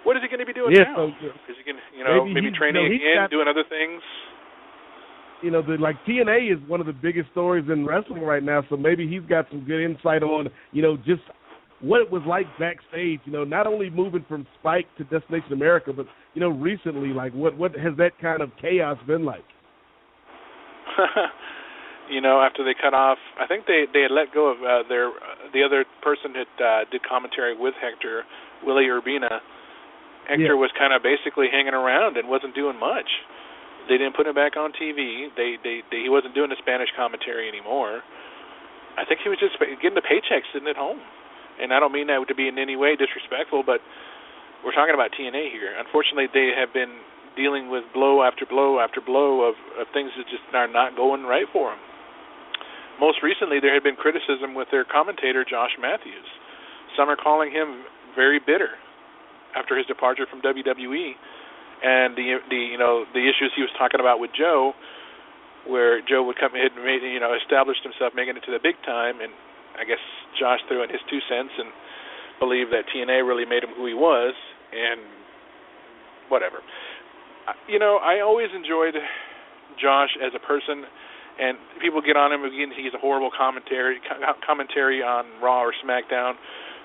Speaker 5: What is he going to be doing now? Is he going to maybe training again, doing other things?
Speaker 7: TNA is one of the biggest stories in wrestling right now, so maybe he's got some good insight on, just what it was like backstage, not only moving from Spike to Destination America, but, recently, what has that kind of chaos been like?
Speaker 5: After they cut off, I think they had let go of the other person that did commentary with Hector, Willie Urbina. Hector was kind of basically hanging around and wasn't doing much. They didn't put him back on TV. He wasn't doing the Spanish commentary anymore. I think he was just getting the paycheck sitting at home. And I don't mean that to be in any way disrespectful, but we're talking about TNA here. Unfortunately, they have been dealing with blow after blow after blow of things that just are not going right for them. Most recently, there had been criticism with their commentator, Josh Matthews. Some are calling him very bitter after his departure from WWE. And the issues he was talking about with Joe, where Joe would come in and established himself, making it to the big time, and I guess Josh threw in his 2 cents and believed that TNA really made him who he was, and whatever. I always enjoyed Josh as a person, and people get on him again. He's a horrible commentary on Raw or SmackDown.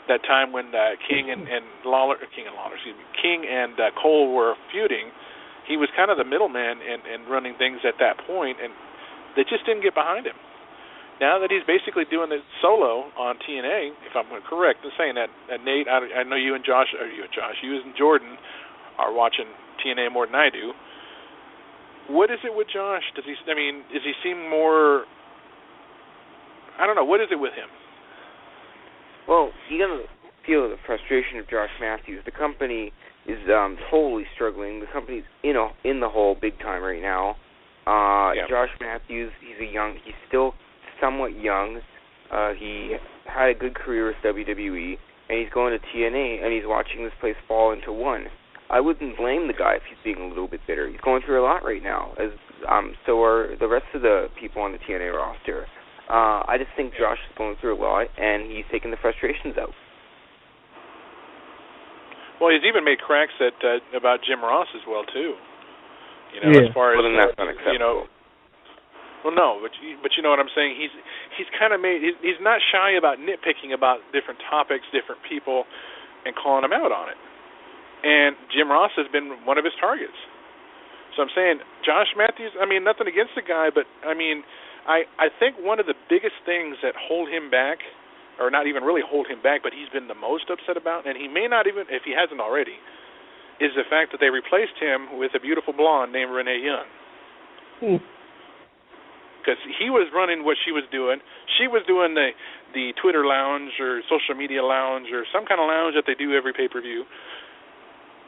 Speaker 5: That time when King and Cole were feuding, he was kind of the middleman and running things at that point, and they just didn't get behind him. Now that he's basically doing it solo on TNA, if I'm correct in saying that, Nate, I know you and Jordan are watching TNA more than I do. What is it with Josh? Does he seem more? I don't know. What is it with him?
Speaker 6: Well, you're going to feel the frustration of Josh Matthews. The company is totally struggling. The company's in the hole big time right now. Josh Matthews, he's still somewhat young. He had a good career with WWE, and he's going to TNA, and he's watching this place fall into one. I wouldn't blame the guy if he's being a little bit bitter. He's going through a lot right now, as so are the rest of the people on the TNA roster. I just think Josh is going through a lot, and he's taking the frustrations out.
Speaker 5: Well, he's even made cracks about Jim Ross as well, too. As far as
Speaker 6: then that's unacceptable.
Speaker 5: Well, no, but you know what I'm saying. He's kind of made. He's not shy about nitpicking about different topics, different people, and calling them out on it. And Jim Ross has been one of his targets. So I'm saying, Josh Matthews. Nothing against the guy, but I think one of the biggest things that hold him back, or not even really hold him back, but he's been the most upset about, and he may not even, if he hasn't already, is the fact that they replaced him with a beautiful blonde named Renee Young. Because he was running what she was doing. She was doing the Twitter lounge or social media lounge or some kind of lounge that they do every pay-per-view.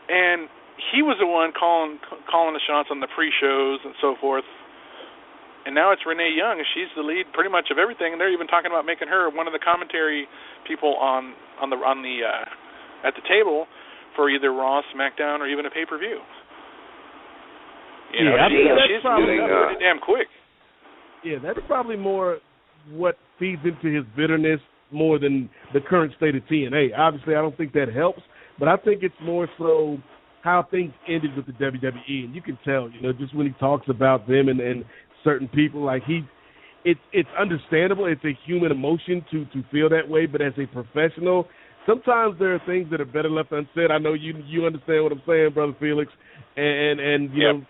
Speaker 5: And he was the one calling the shots on the pre-shows and so forth. And now it's Renee Young, and she's the lead pretty much of everything. And they're even talking about making her one of the commentary people at the table for either Raw, SmackDown, or even a pay-per-view. She's moving pretty damn quick.
Speaker 7: Yeah, that's probably more what feeds into his bitterness more than the current state of TNA. Obviously, I don't think that helps, but I think it's more so how things ended with the WWE. And you can tell, just when he talks about them and certain people, it's understandable. It's a human emotion to feel that way, but as a professional, sometimes there are things that are better left unsaid. I know you understand what I'm saying, Brother Felix, and you know,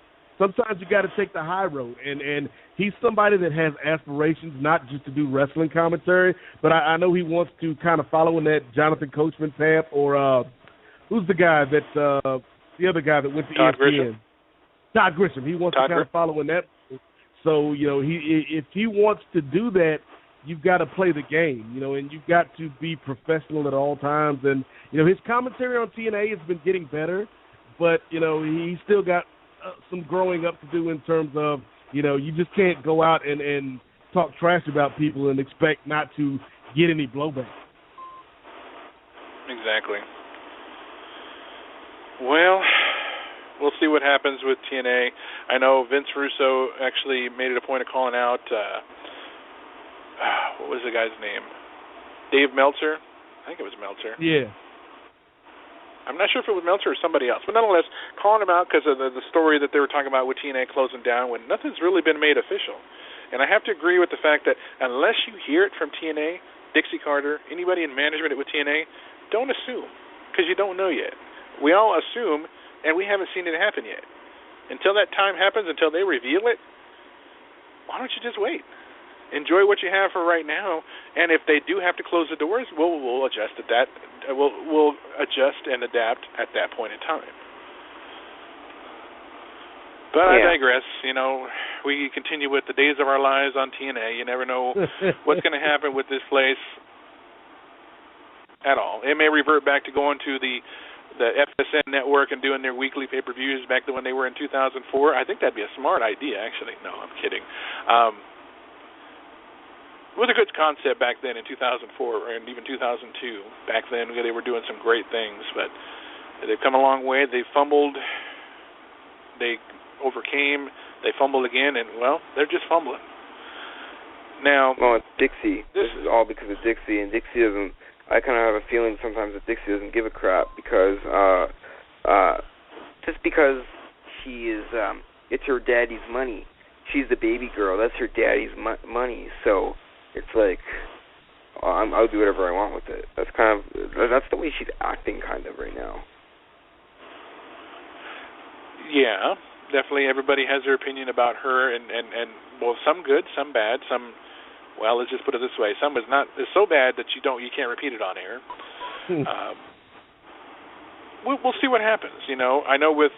Speaker 7: sometimes you got to take the high road, and he's somebody that has aspirations not just to do wrestling commentary, but I know he wants to kind of follow in that Jonathan Coachman path, or who's the guy that the other guy that went to
Speaker 5: Todd
Speaker 7: ESPN?
Speaker 5: Grisham.
Speaker 7: Todd Grisham. He wants to kind of follow in that. So, if he wants to do that, you've got to play the game, and you've got to be professional at all times. And, his commentary on TNA has been getting better, but, he's still got some growing up to do in terms of, you just can't go out and talk trash about people and expect not to get any blowback.
Speaker 5: Exactly. Well, we'll see what happens with TNA. I know Vince Russo actually made it a point of calling out, what was the guy's name? Dave Meltzer? I think it was Meltzer.
Speaker 7: Yeah.
Speaker 5: I'm not sure if it was Meltzer or somebody else, but nonetheless, calling him out because of the story that they were talking about with TNA closing down when nothing's really been made official. And I have to agree with the fact that unless you hear it from TNA, Dixie Carter, anybody in management with TNA, don't assume, because you don't know yet. We all assume, and we haven't seen it happen yet. Until that time happens, until they reveal it, why don't you just wait? Enjoy what you have for right now, and if they do have to close the doors, we'll adjust at that. We'll adjust and adapt at that point in time. But I digress. We continue with the days of our lives on TNA. You never know what's going to happen with this place at all. It may revert back to going to the FSN network and doing their weekly pay-per-views back to when they were in 2004. I think that'd be a smart idea, actually. No, I'm kidding. It was a good concept back then in 2004 and even 2002. Back then, they were doing some great things, but they've come a long way. They fumbled. They overcame. They fumbled again, and, well, they're just fumbling. Now,
Speaker 6: well, it's Dixie. This is all because of Dixie, and Dixie doesn't. I kind of have a feeling sometimes that Dixie doesn't give a crap because just because she is, it's her daddy's money. She's the baby girl. That's her daddy's money. So it's like I'll do whatever I want with it. That's the way she's acting kind of right now.
Speaker 5: Yeah, definitely. Everybody has their opinion about her, and well, some good, some bad, some. Well, let's just put it this way: some is so bad that you can't repeat it on air. We'll see what happens. I know with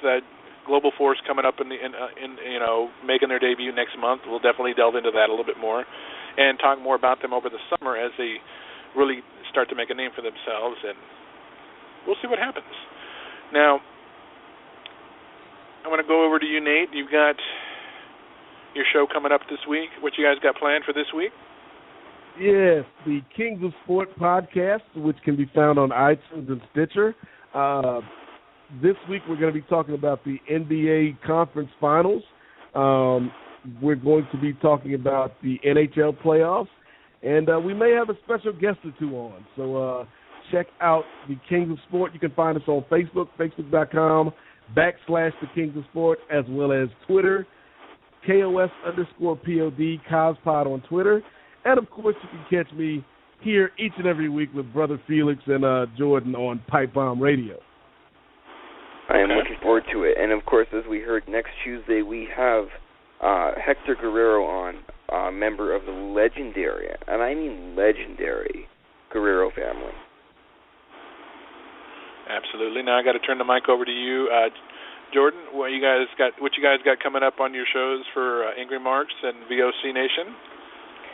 Speaker 5: Global Force coming up in making their debut next month, we'll definitely delve into that a little bit more and talk more about them over the summer as they really start to make a name for themselves, and we'll see what happens. Now, I want to go over to you, Nate. You've got your show coming up this week. What you guys got planned for this week?
Speaker 7: Yes, the Kings of Sport podcast, which can be found on iTunes and Stitcher. This week we're going to be talking about the NBA Conference Finals. We're going to be talking about the NHL playoffs, and we may have a special guest or two on. So check out the Kings of Sport. You can find us on Facebook, facebook.com/the Kings of Sport, as well as Twitter, KOS_POD, Cospod on Twitter. And, of course, you can catch me here each and every week with Brother Felix and Jordan on Pipebomb Radio.
Speaker 6: I am looking forward to it. And, of course, as we heard, next Tuesday we have Hector Guerrero on, a member of the legendary, and I mean legendary, Guerrero family.
Speaker 5: Absolutely. Now I got to turn the mic over to you, Jordan. What you guys got coming up on your shows for Angry Marks and VOC Nation?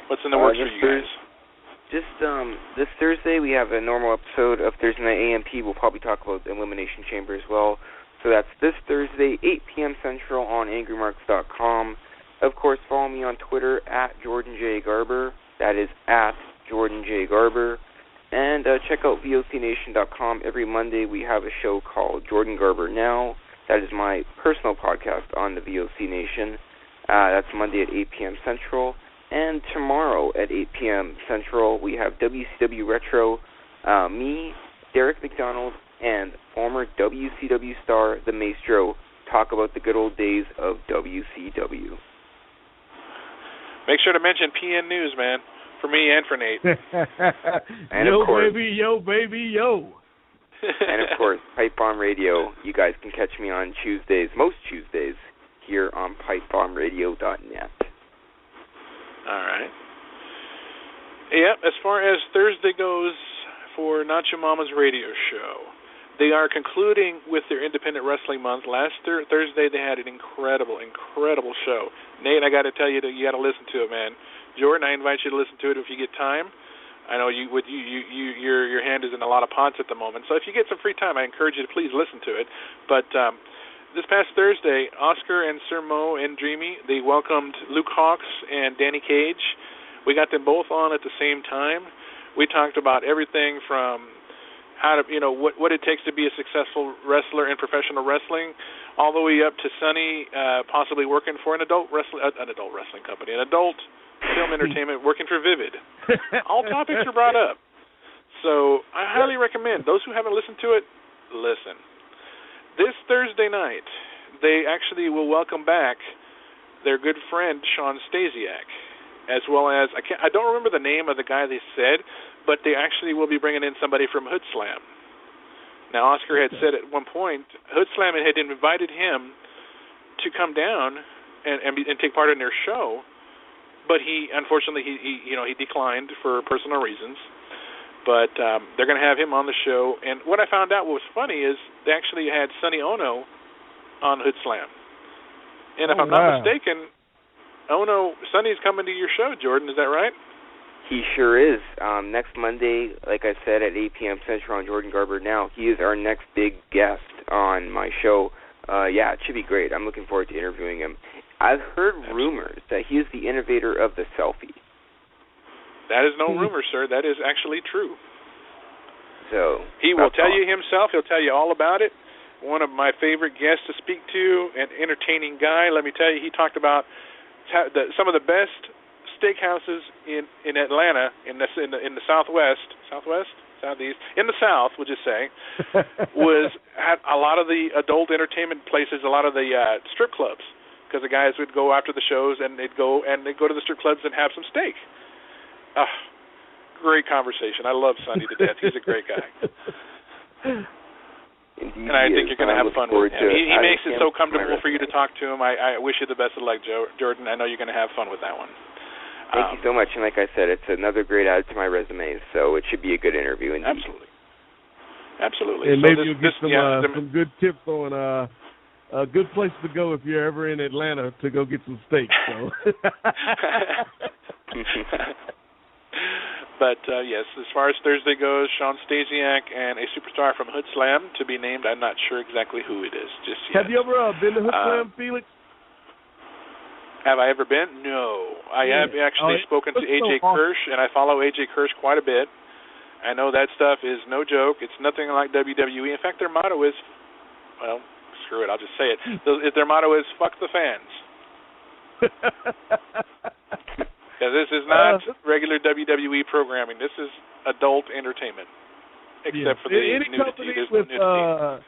Speaker 5: What's in the works for you guys?
Speaker 6: Just this Thursday we have a normal episode of Thursday Night AMP. We'll probably talk about the Elimination Chamber as well. So that's this Thursday, 8 p.m. Central on angrymarks.com. Of course, follow me on Twitter at Jordan J. Garber. That is at Jordan J. Garber. And check out VOCNation.com. Every Monday we have a show called Jordan Garber Now. That is my personal podcast on the VOC Nation. That's Monday at 8 p.m. Central. And tomorrow at 8 p.m. Central, we have WCW Retro. Me, Derek McDonald, and former WCW star, the Maestro, talk about the good old days of WCW.
Speaker 5: Make sure to mention PN News, man, for me and for Nate.
Speaker 6: And
Speaker 7: yo,
Speaker 6: of course,
Speaker 7: baby, yo.
Speaker 6: And, of course, Pipe Bomb Radio. You guys can catch me on Tuesdays, most Tuesdays, here on pipebombradio.net.
Speaker 5: All right. Yeah, as far as Thursday goes for Nacho Mama's radio show, they are concluding with their Independent Wrestling Month. Last Thursday, they had an incredible show. Nate, I got to tell you that you got to listen to it, man. Jordan, I invite you to listen to it if you get time. I know your hand is in a lot of pots at the moment, so if you get some free time, I encourage you to please listen to it. But this past Thursday, Oscar and Sir Mo and Dreamy, they welcomed Luke Hawx and Danny Cage. We got them both on at the same time. We talked about everything from how to, what it takes to be a successful wrestler in professional wrestling, all the way up to Sonny possibly working for an adult wrestling company, an adult film entertainment, working for Vivid. All topics are brought up. So I highly recommend those who haven't listened to it, listen. This Thursday night, they actually will welcome back their good friend Sean Stasiak, as well as I don't remember the name of the guy they said, but they actually will be bringing in somebody from Hood Slam. Now, Oscar had said at one point, Hood Slam had invited him to come down and take part in their show, but he unfortunately he declined for personal reasons. But they're going to have him on the show. And what I found out was funny is they actually had Sonny Ono on Hood Slam. And if I'm not mistaken, Sonny's coming to your show, Jordan. Is that right?
Speaker 6: He sure is. Next Monday, like I said, at 8 p.m. Central on Jordan Garber Now, he is our next big guest on my show. It should be great. I'm looking forward to interviewing him. I've heard rumors that he is the innovator of the selfie.
Speaker 5: That is no rumor, sir. That is actually true.
Speaker 6: So
Speaker 5: he will tell you himself. He'll tell you all about it. One of my favorite guests to speak to, an entertaining guy. Let me tell you, he talked about some of the best steakhouses in Atlanta, in the southeast, in the South, we'll just say, had a lot of the adult entertainment places, a lot of the strip clubs, because the guys would go after the shows and they'd go to the strip clubs and have some steak. Great conversation. I love Sonny to death. He's a great guy.
Speaker 6: Indeed,
Speaker 5: and I think you're going to have fun with him. He makes it so comfortable for you to talk to him. I wish you the best of luck, Jordan. I know you're going to have fun with that one.
Speaker 6: Thank you so much. And like I said, it's another great add to my resume, so it should be a good interview indeed.
Speaker 5: Absolutely.
Speaker 7: And maybe you'll get some good tips on a good place to go if you're ever in Atlanta to go get some steak. So.
Speaker 5: But, yes, as far as Thursday goes, Sean Stasiak and a superstar from Hood Slam to be named. I'm not sure exactly who it is just yet.
Speaker 7: Have you ever been to Hood Slam, Felix?
Speaker 5: Have I ever been? No. I have actually spoken to A.J. Kirsch, and I follow A.J. Kirsch quite a bit. I know that stuff is no joke. It's nothing like WWE. In fact, their motto is, well, screw it, I'll just say it. Their motto is, fuck the fans. Yeah, this is not regular WWE programming. This is adult entertainment, except for the nudity. There's no nudity.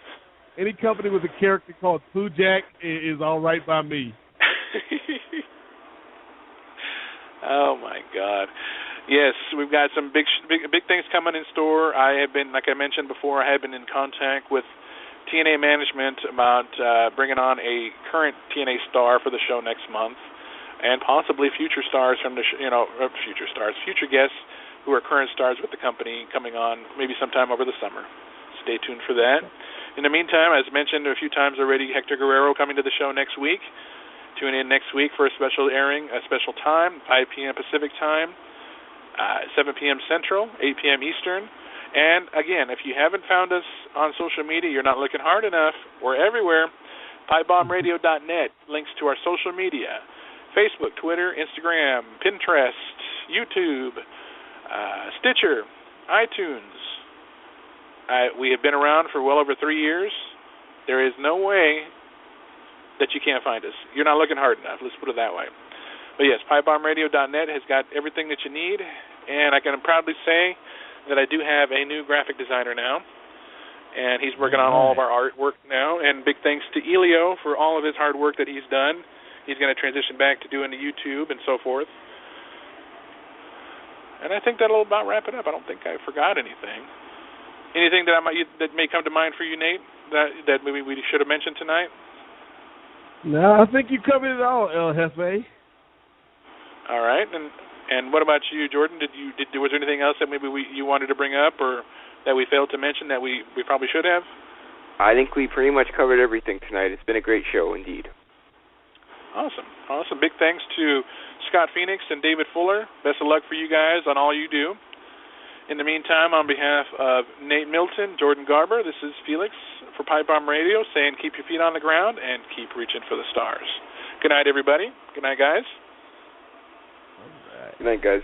Speaker 7: Any company with a character called Pooh Jack is all right by me.
Speaker 5: Oh, my God. Yes, we've got some big things coming in store. I have been, like I mentioned before, I have been in contact with TNA management about bringing on a current TNA star for the show next month, and possibly future stars from the future guests who are current stars with the company coming on maybe sometime over the summer. Stay tuned for that. In the meantime, as mentioned a few times already, Hector Guerrero coming to the show next week. Tune in next week for a special airing, a special time, 5 p.m. Pacific time, 7 p.m. Central, 8 p.m. Eastern. And, again, if you haven't found us on social media, you're not looking hard enough. We're everywhere. Pipebombradio.net, links to our social media. Facebook, Twitter, Instagram, Pinterest, YouTube, Stitcher, iTunes. We have been around for well over 3 years. There is no way that you can't find us. You're not looking hard enough. Let's put it that way. But yes, Pipebombradio.net has got everything that you need, and I can proudly say that I do have a new graphic designer now, and he's working on all of our artwork now, and big thanks to Elio for all of his hard work that he's done. He's going to transition back to doing the YouTube and so forth. And I think that'll about wrap it up. I don't think I forgot anything. Anything that may come to mind for you, Nate, that maybe we should have mentioned tonight?
Speaker 7: No, I think you covered it all, El Jefe.
Speaker 5: All right, and what about you, Jordan? Was there anything else that maybe you wanted to bring up or that we failed to mention that we probably should have?
Speaker 6: I think we pretty much covered everything tonight. It's been a great show indeed.
Speaker 5: Awesome. Big thanks to Scott Phoenix and David Fuller. Best of luck for you guys on all you do. In the meantime, on behalf of Nate Milton, Jordan Garber, this is Felix for Pipebomb Radio saying keep your feet on the ground and keep reaching for the stars. Good night, everybody. Good night, guys.
Speaker 6: Good night, guys.